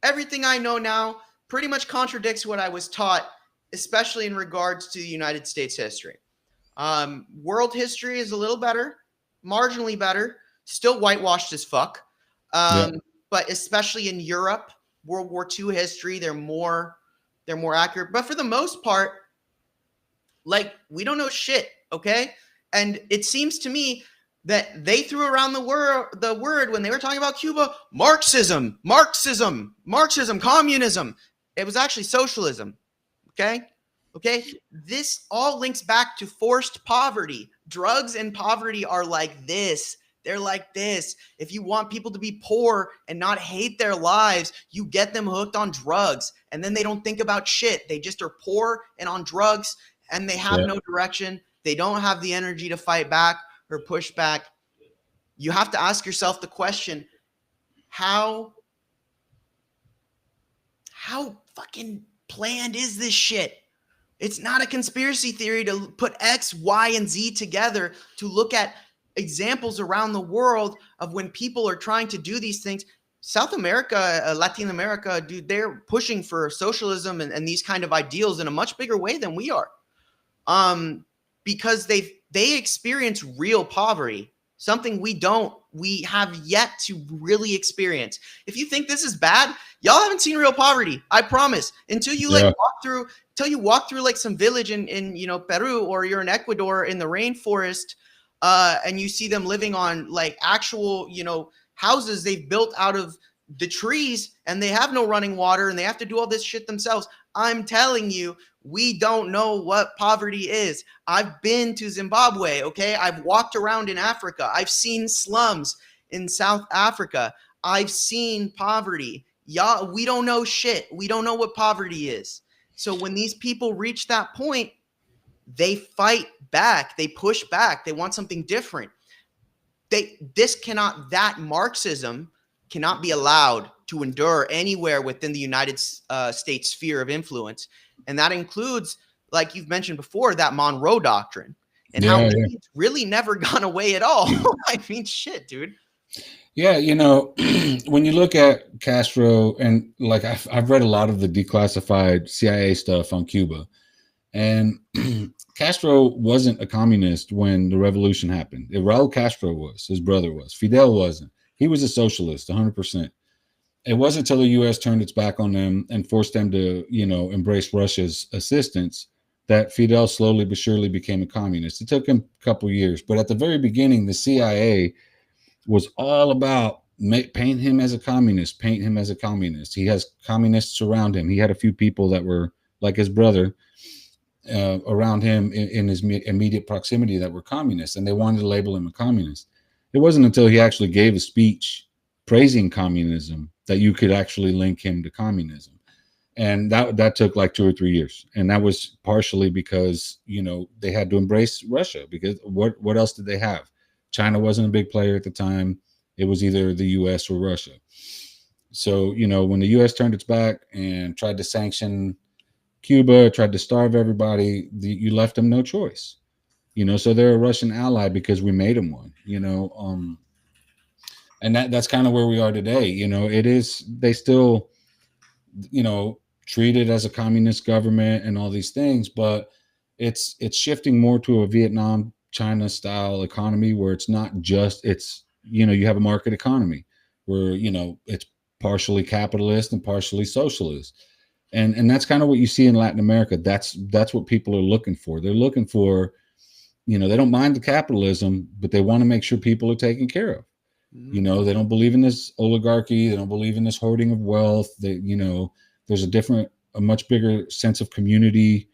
everything I know now, pretty much contradicts what I was taught, especially in regards to the United States history. World history is a little better, marginally better, still whitewashed as fuck. But especially in Europe, World War II history, they're more accurate. But for the most part, like, we don't know shit, okay? And it seems to me that they threw around the word when they were talking about Cuba, Marxism, communism. It was actually socialism, okay? Okay, this all links back to forced poverty. Drugs and poverty are like this. They're like this. If you want people to be poor and not hate their lives, you get them hooked on drugs. And then they don't think about shit. They just are poor and on drugs, and they have no direction. They don't have the energy to fight back or push back. You have to ask yourself the question, how fucking planned is this shit? It's not a conspiracy theory to put X, Y, and Z together to look at examples around the world of when people are trying to do these things. South America, Latin America, dude, they're pushing for socialism and these kind of ideals in a much bigger way than we are. Because they experience real poverty, something we have yet to really experience. If you think this is bad, y'all haven't seen real poverty. I promise. Until you walk through like some village in Peru, or you're in Ecuador in the rainforest, and you see them living on like actual houses they've built out of the trees, and they have no running water, and they have to do all this shit themselves. I'm telling you, we don't know what poverty is. I've been to Zimbabwe, okay? I've walked around in Africa. I've seen slums in South Africa. I've seen poverty. Y'all, we don't know shit. We don't know what poverty is. So when these people reach that point, they fight back. They push back. They want something different. That Marxism cannot be allowed to endure anywhere within the United States sphere of influence. And that includes, like you've mentioned before, that Monroe Doctrine and how it's really never gone away at all. I mean, shit, dude. Yeah, when you look at Castro, and like I've read a lot of the declassified CIA stuff on Cuba, and Castro wasn't a communist when the revolution happened. Raul Castro was, his brother was. Fidel wasn't. He was a socialist, 100%. It wasn't until the U.S. turned its back on them and forced them to, embrace Russia's assistance that Fidel slowly but surely became a communist. It took him a couple years, but at the very beginning, the CIA was all about paint him as a communist, paint him as a communist. He has communists around him. He had a few people that were like his brother around him in his immediate proximity that were communists, and they wanted to label him a communist. It wasn't until he actually gave a speech praising communism that you could actually link him to communism, and that took like 2 or 3 years, and that was partially because they had to embrace Russia, because what else did they have? China wasn't a big player at the time. It was either the U.S. or Russia. So when the U.S. turned its back and tried to sanction Cuba, tried to starve everybody, you left them no choice. So they're a Russian ally because we made them one. And that's kind of where we are today. It is, they still, you know treat it as a communist government and all these things, but it's shifting more to a Vietnam China style economy, where it's not just, it's, you have a market economy where it's partially capitalist and partially socialist. And that's kind of what you see in Latin America. That's what people are looking for. They're looking for, they don't mind the capitalism, but they want to make sure people are taken care of. They don't believe in this oligarchy. They don't believe in this hoarding of wealth. There's a much bigger sense of community,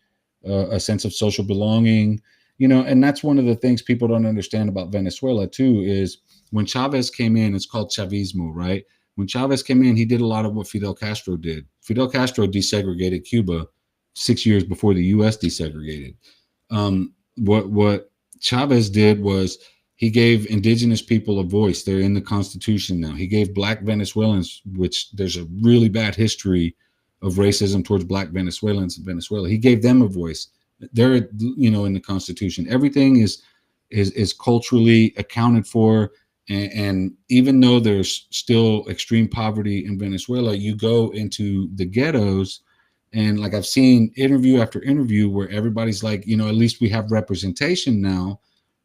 a sense of social belonging. And that's one of the things people don't understand about Venezuela too, is when Chavez came in, it's called Chavismo, right? When Chavez came in, he did a lot of what Fidel Castro did. Fidel Castro desegregated Cuba 6 years before the U.S. desegregated. What Chavez did was he gave indigenous people a voice. They're in the Constitution now. He gave black Venezuelans, which there's a really bad history of racism towards black Venezuelans in Venezuela. He gave them a voice. They're in the Constitution. Everything is culturally accounted for. And even though there's still extreme poverty in Venezuela, you go into the ghettos, and like I've seen interview after interview where everybody's like, at least we have representation now.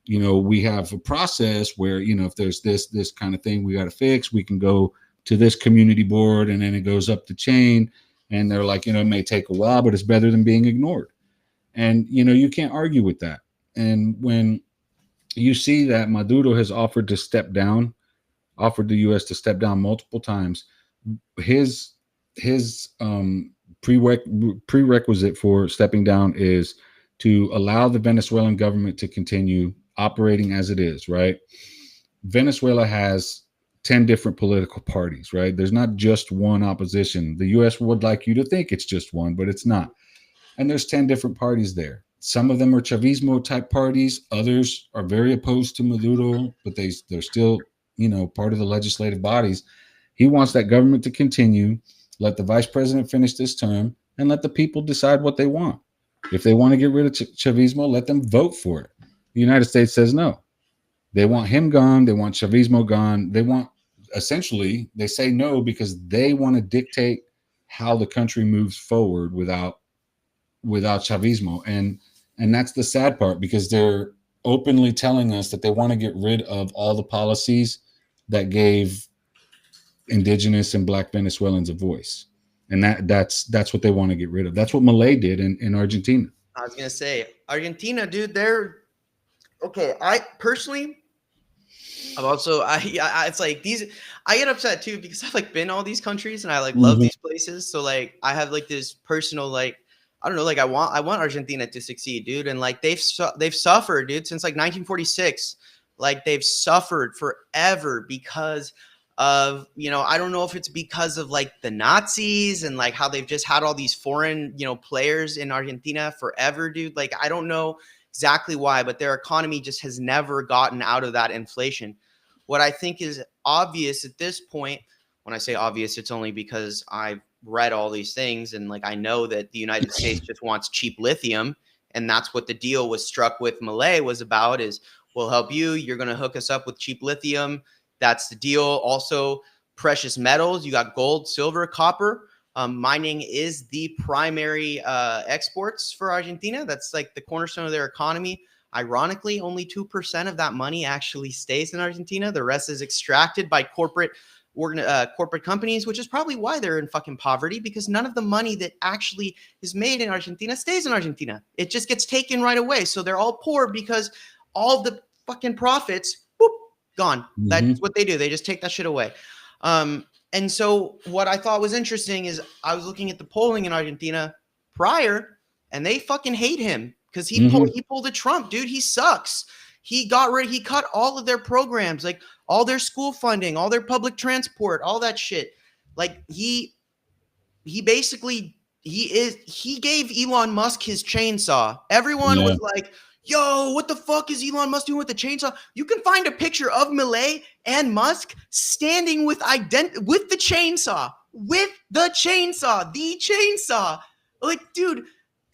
We have a process where, if there's this kind of thing we got to fix, we can go to this community board, and then it goes up the chain. And they're like, it may take a while, but it's better than being ignored. And, you can't argue with that. And when you see that Maduro has offered the U.S. to step down multiple times, his prerequisite for stepping down is to allow the Venezuelan government to continue operating as it is, right? Venezuela has 10 different political parties, right? There's not just one opposition. The U.S. would like you to think it's just one, but it's not. And there's 10 different parties there. Some of them are Chavismo type parties. Others are very opposed to Maduro, but they're still, part of the legislative bodies. He wants that government to continue, let the vice president finish this term, and let the people decide what they want. If they want to get rid of Chavismo, let them vote for it. The United States says no. They want him gone. They want Chavismo gone. Essentially, they say no because they want to dictate how the country moves forward without Chavismo. And that's the sad part, because they're openly telling us that they want to get rid of all the policies that gave indigenous and black Venezuelans a voice. And that's what they want to get rid of. That's what Milei did in Argentina. I was gonna say Argentina, dude. They're okay. I personally, I'm also it's like these. I get upset too because I've like been all these countries and I like love these places. So like I have like this personal like, I don't know, like I want Argentina to succeed, dude. And like they've suffered, dude, since like 1946. Like they've suffered forever because of, I don't know if it's because of like the Nazis and like how they've just had all these foreign, players in Argentina forever, dude. Like I don't know exactly why, but their economy just has never gotten out of that inflation. What I think is obvious at this point, when I say obvious, it's only because I've read all these things and like I know that the United States just wants cheap lithium, and that's what the deal was struck with Milei was about, is we'll help you, you're going to hook us up with cheap lithium. That's the deal. Also precious metals, you got gold, silver, copper. Mining is the primary exports for Argentina. That's like the cornerstone of their economy. Ironically, only 2% of that money actually stays in Argentina. The rest is extracted by corporate companies, which is probably why they're in fucking poverty, because none of the money that actually is made in Argentina stays in Argentina. It just gets taken right away. So they're all poor because all the fucking profits, boop, gone. Mm-hmm. That's what they do. They just take that shit away. And so what I thought was interesting is I was looking at the polling in Argentina prior, and they fucking hate him because he pulled a Trump, dude. He sucks. He cut all of their programs, like all their school funding, all their public transport, all that shit. Like he basically he gave Elon Musk his chainsaw. Everyone Yeah. was like, yo, what the fuck is Elon Musk doing with the chainsaw? You can find a picture of Milei and Musk standing with the chainsaw. The chainsaw. Like, dude.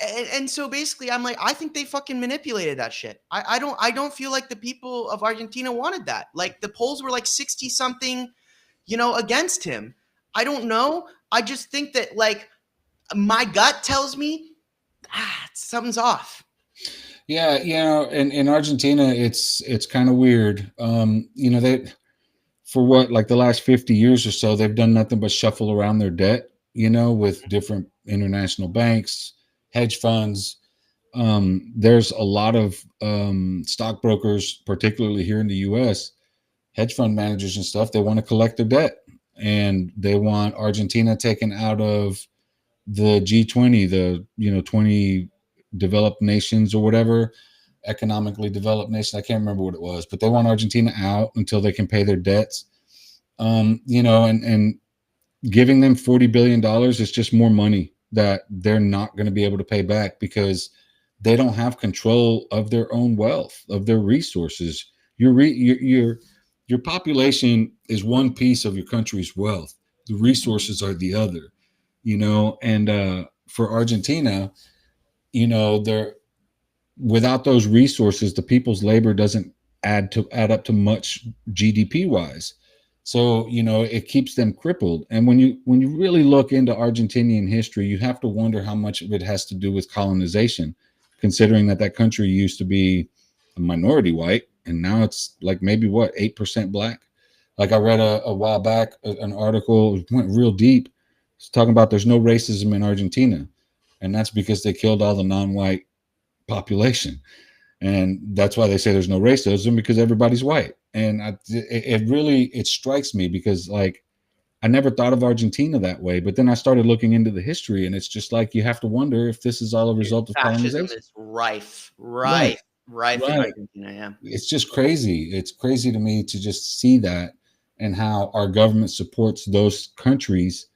And so basically, I'm like, I think they fucking manipulated that shit. I don't feel like the people of Argentina wanted that. Like the polls were like 60 something, against him. I don't know. I just think that like my gut tells me something's off. Yeah, in Argentina, it's kind of weird. They for what like the last 50 years or so, they've done nothing but shuffle around their debt. With different international banks, hedge funds. There's a lot of stockbrokers, particularly here in the U.S., hedge fund managers and stuff. They want to collect their debt, and they want Argentina taken out of the G20, the 20 developed nations or whatever, economically developed nation. I can't remember what it was, but they want Argentina out until they can pay their debts. And giving them $40 billion is just more money that they're not going to be able to pay back because they don't have control of their own wealth, of their resources. Your population is one piece of your country's wealth. The resources are the other. And for Argentina, they're without those resources, the people's labor doesn't add up to much GDP wise. So it keeps them crippled. And when you really look into Argentinian history, you have to wonder how much of it has to do with colonization, considering that country used to be a minority white, and now it's like maybe 8% black. Like I read a while back an article, it went real deep. It's talking about there's no racism in Argentina, and that's because they killed all the non-white population, and that's why they say there's no racism, because everybody's white. And it strikes me because like I never thought of Argentina that way, but then I started looking into the history, and it's just like you have to wonder if this is all a result of Fascism colonization. is rife Right, in right. Argentina. Yeah. It's just crazy. It's crazy to me to just see that and how our government supports those countries,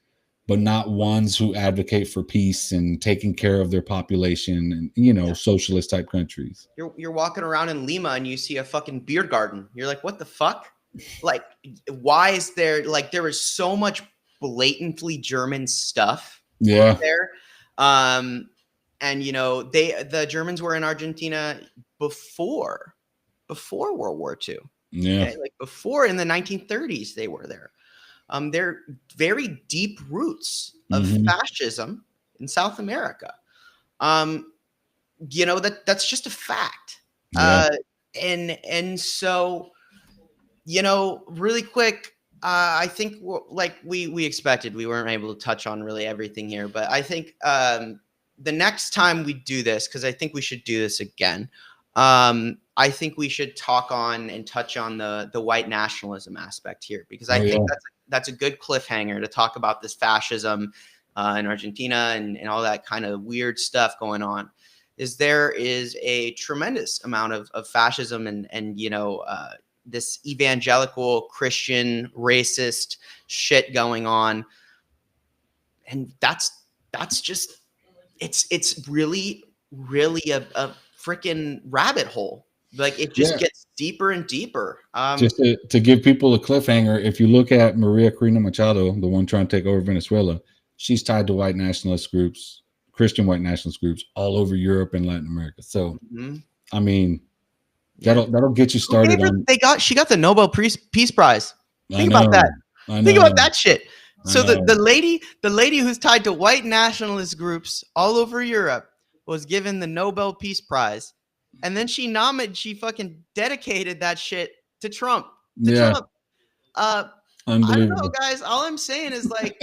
but not ones who advocate for peace and taking care of their population and Yeah. socialist type countries. You're walking around in Lima and you see a fucking beer garden. You're like, what the fuck? Like, why is there there is so much blatantly German stuff Yeah, there? And the Germans were in Argentina before World War II. yeah. Okay, like before in the 1930s they were there. They're very deep roots of fascism in South America. That's just a fact. Yeah. And so, really quick, I think like we expected, we weren't able to touch on really everything here, but I think the next time we do this, because I think we should do this again, I think we should touch on the white nationalism aspect here, because I think that's a good cliffhanger to talk about this fascism in Argentina and all that kind of weird stuff going on. There is a tremendous amount of fascism and this evangelical Christian racist shit going on, and that's just it's really a freaking rabbit hole. Like it just gets deeper and deeper. Just to give people a cliffhanger, if you look at Maria Corina Machado, the one trying to take over Venezuela, she's tied to white nationalist groups, Christian white nationalist groups all over Europe and Latin America. So, I mean, that'll get you started on. She got the Nobel Peace Prize. Think about that. Think about that shit. I So the know. lady who's tied to white nationalist groups all over Europe was given the Nobel Peace Prize, and then she fucking dedicated that shit to Trump. To Yeah, Trump. Uh, I don't know, unbelievable. guys. All I'm saying is like,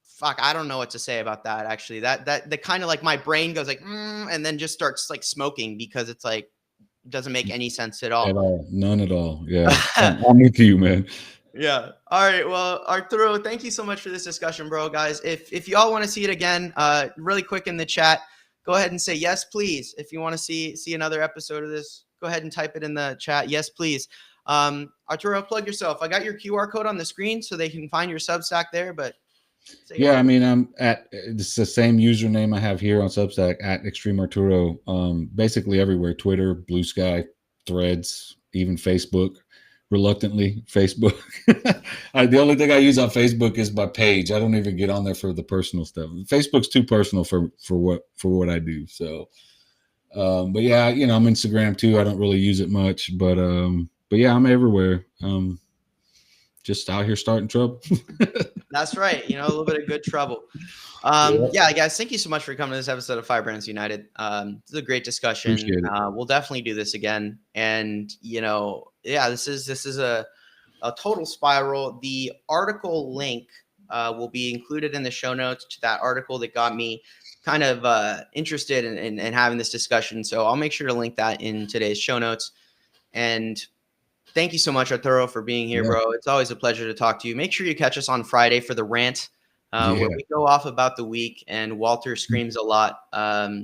fuck. I don't know what to say about that. Actually, that the kind of like my brain goes like, and then just starts like smoking because it's like doesn't make any sense at At all. all. None at all. Yeah. I'm with you, man. Yeah. All right. Well, Arturo, thank you so much for this discussion, bro. Guys, if y'all want to see it again, really quick in the chat, go ahead and say yes, please. If you want to see another episode of this, go ahead and type it in the chat. Yes, please. Arturo, plug yourself. I got your QR code on the screen so they can find your Substack there, but say Yeah, I hello. mean, I'm at it's the same username I have here on Substack at Extreme Arturo. Basically everywhere: Twitter, Blue Sky, Threads, even Facebook. Reluctantly, Facebook. The only thing I use on Facebook is my page. I don't even get on there for the personal stuff. Facebook's too personal for what I do. So, but yeah, I'm Instagram too. I don't really use it much, but yeah, I'm everywhere. Just out here starting trouble. That's right. A little bit of good trouble. Yeah, Yeah, guys, thank you so much for coming to this episode of Firebrands United. This is a great discussion. appreciate it. We'll definitely do this again. And yeah, this is a total spiral. The article link will be included in the show notes to that article that got me kind of interested in having this discussion. So I'll make sure to link that in today's show notes. And thank you so much, Arturo, for being here, Yeah, bro. It's always a pleasure to talk to you. Make sure you catch us on Friday for the rant, where yeah. we go off about the week and Walter screams a lot.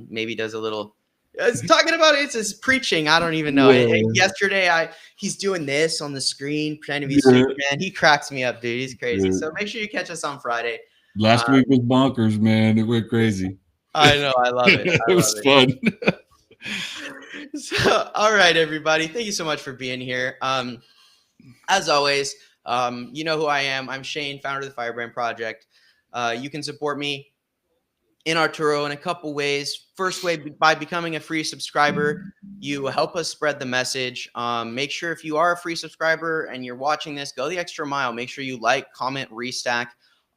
Maybe does a little. It's talking about it's his preaching. I don't even know. Yeah, Yesterday, he's doing this on the screen, pretending to be yeah, Superman. He cracks me up, dude. He's crazy. yeah. So make sure you catch us on Friday. Last Uh, week was bonkers, man. It went crazy. I know. I love it. It I love was it. fun. So, all right, everybody. Thank you so much for being here. As always, you know who I am. I'm Shane, founder of the Firebrand Project. You can support me in Arturo in a couple ways. First way, by becoming a free subscriber. You help us spread the message. Make sure if you are a free subscriber and you're watching this, go the extra mile. Make sure you like, comment, restack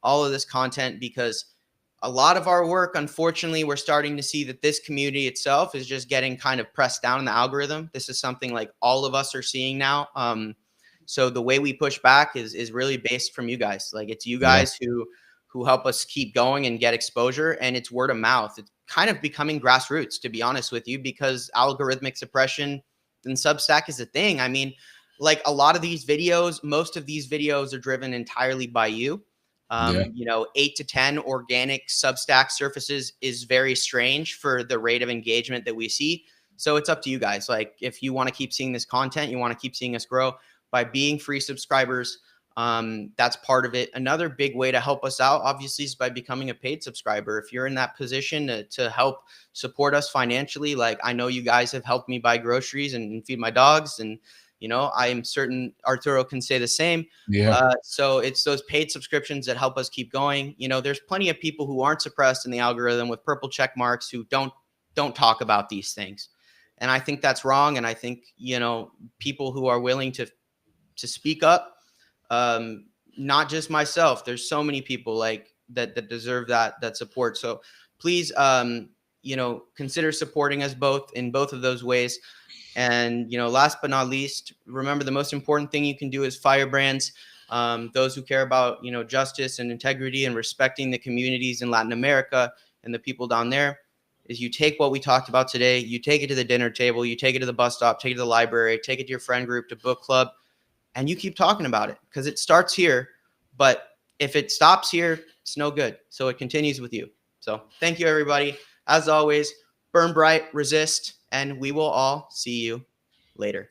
all of this content because a lot of our work, unfortunately, we're starting to see that this community itself is just getting kind of pressed down in the algorithm. This is something like all of us are seeing now. So the way we push back is really based from you guys. Like it's you Yeah, guys who help us keep going and get exposure, and it's word of mouth. It's kind of becoming grassroots, to be honest with you, because algorithmic suppression and Substack is a thing. I mean, like a lot of these videos, most of these videos are driven entirely by you. yeah, 8 to 10 organic Substack surfaces is very strange for the rate of engagement that we see. So it's up to you guys. Like if you want to keep seeing this content, you want to keep seeing us grow by being free subscribers. That's part of it. Another big way to help us out, obviously, is by becoming a paid subscriber. If you're in that position to help support us financially, like I know you guys have helped me buy groceries and feed my dogs, and I am certain Arturo can say the same. yeah, So it's those paid subscriptions that help us keep going. There's plenty of people who aren't suppressed in the algorithm with purple check marks who don't talk about these things, and I think that's wrong. And I think people who are willing to speak up, not just myself. There's so many people like that deserve that support. So please, consider supporting us both in both of those ways. And last but not least, remember the most important thing you can do is firebrands. Those who care about justice and integrity and respecting the communities in Latin America and the people down there. Is you take what we talked about today, you take it to the dinner table, you take it to the bus stop, take it to the library, take it to your friend group, to book club, and you keep talking about it because it starts here. But if it stops here, it's no good. So it continues with you. So thank you, everybody. As always, burn bright, resist, and we will all see you later.